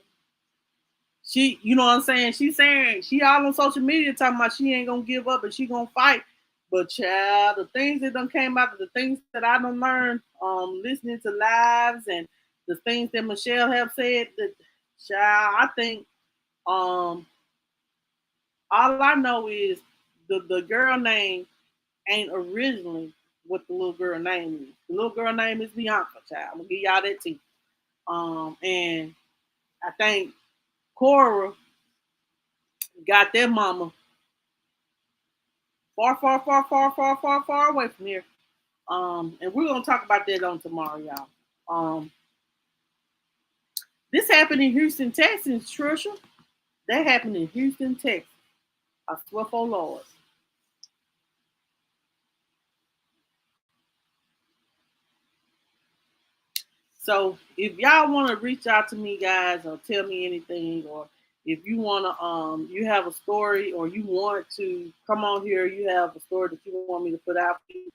She, you know what I'm saying? She's saying she all on social media talking about she ain't gonna give up and she gonna fight. But child, the things that done came out, the things that I done learned, listening to lives and the things that Michelle have said, that child, I think, all I know is the girl name ain't originally what the little girl name is. The little girl name is Bianca, child. I'm gonna give y'all that too. And I think Cora got their mama far, far, far, far, far, far, far away from here. And we're gonna talk about that on tomorrow, y'all. This happened in Houston, Texas, Trisha. That happened in Houston, Texas. I swear for Lord. So if y'all want to reach out to me, guys, or tell me anything, or if you want to, you have a story, or you want to come on here, you have a story that you want me to put out for you,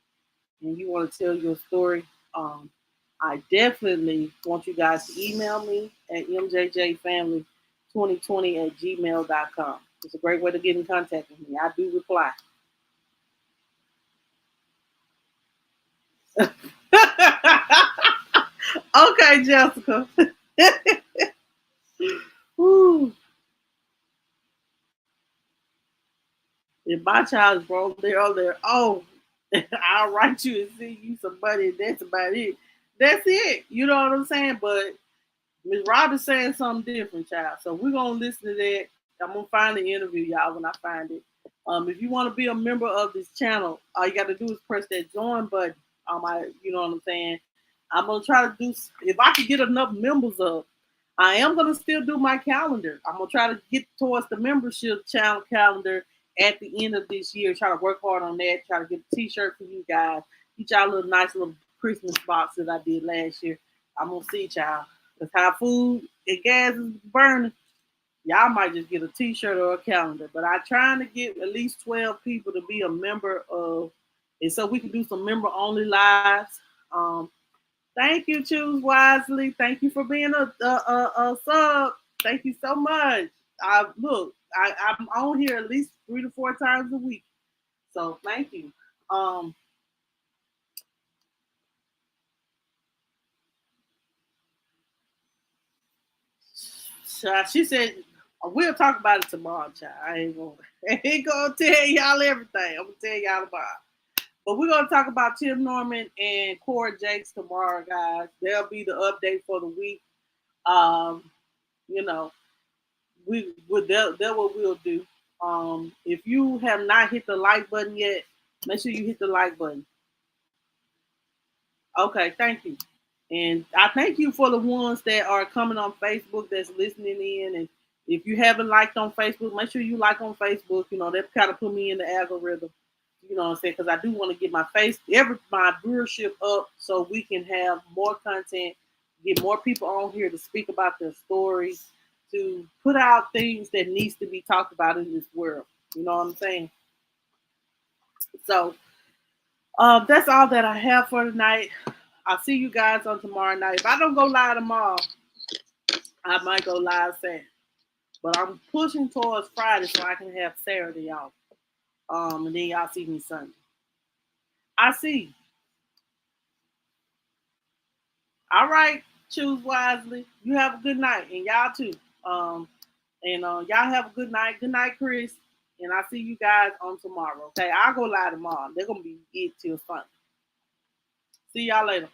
and you want to tell your story, I definitely want you guys to email me at mjjfamily2020@gmail.com. It's a great way to get in contact with me. I do reply. Okay, Jessica. Woo. If my child is wrong there, oh, I'll write you and send you some money. That's about it. That's it. You know what I'm saying? But Miss Robert's saying something different, child. So we're gonna listen to that. I'm gonna find the interview, y'all, when I find it. If you want to be a member of this channel, all you got to do is press that join button. You know what I'm saying? I'm gonna try to do. If I can get enough members up, I am gonna still do my calendar. I'm gonna try to get towards the membership channel calendar at the end of this year. Try to work hard on that. Try to get a T-shirt for you guys. Get y'all a little nice little Christmas box that I did last year. I'm gonna see y'all. Cause how food and gas is burning, y'all might just get a T-shirt or a calendar. But I'm trying to get at least 12 people to be a member of, and so we can do some member-only lives. Thank you, Choose Wisely. Thank you for being a sub. Thank you so much. I'm on here at least 3 to 4 times a week. So thank you. She said, we'll talk about it tomorrow, child. I ain't gonna tell y'all everything. I'm gonna tell y'all about it. But we're gonna talk about Tim Norman and Cora Jakes tomorrow, guys. They'll be the update for the week. You know, that's what we'll do. If you have not hit the like button yet, make sure you hit the like button. Okay, thank you. And I thank you for the ones that are coming on Facebook that's listening in. And if you haven't liked on Facebook, make sure you like on Facebook. You know, that kind of put me in the algorithm. You know what I'm saying? Because I do want to get my viewership up so we can have more content, get more people on here to speak about their stories, to put out things that needs to be talked about in this world. You know what I'm saying? So that's all that I have for tonight. I'll see you guys on tomorrow night. If I don't go live tomorrow, I might go live Saturday. But I'm pushing towards Friday so I can have Saturday off. And then y'all see me Sunday. I see. All right, choose wisely. You have a good night, and y'all too. Y'all have a good night. Good night, Chris. And I'll see you guys on tomorrow. Okay, I'll go live tomorrow. They're gonna be it till Sunday. See y'all later.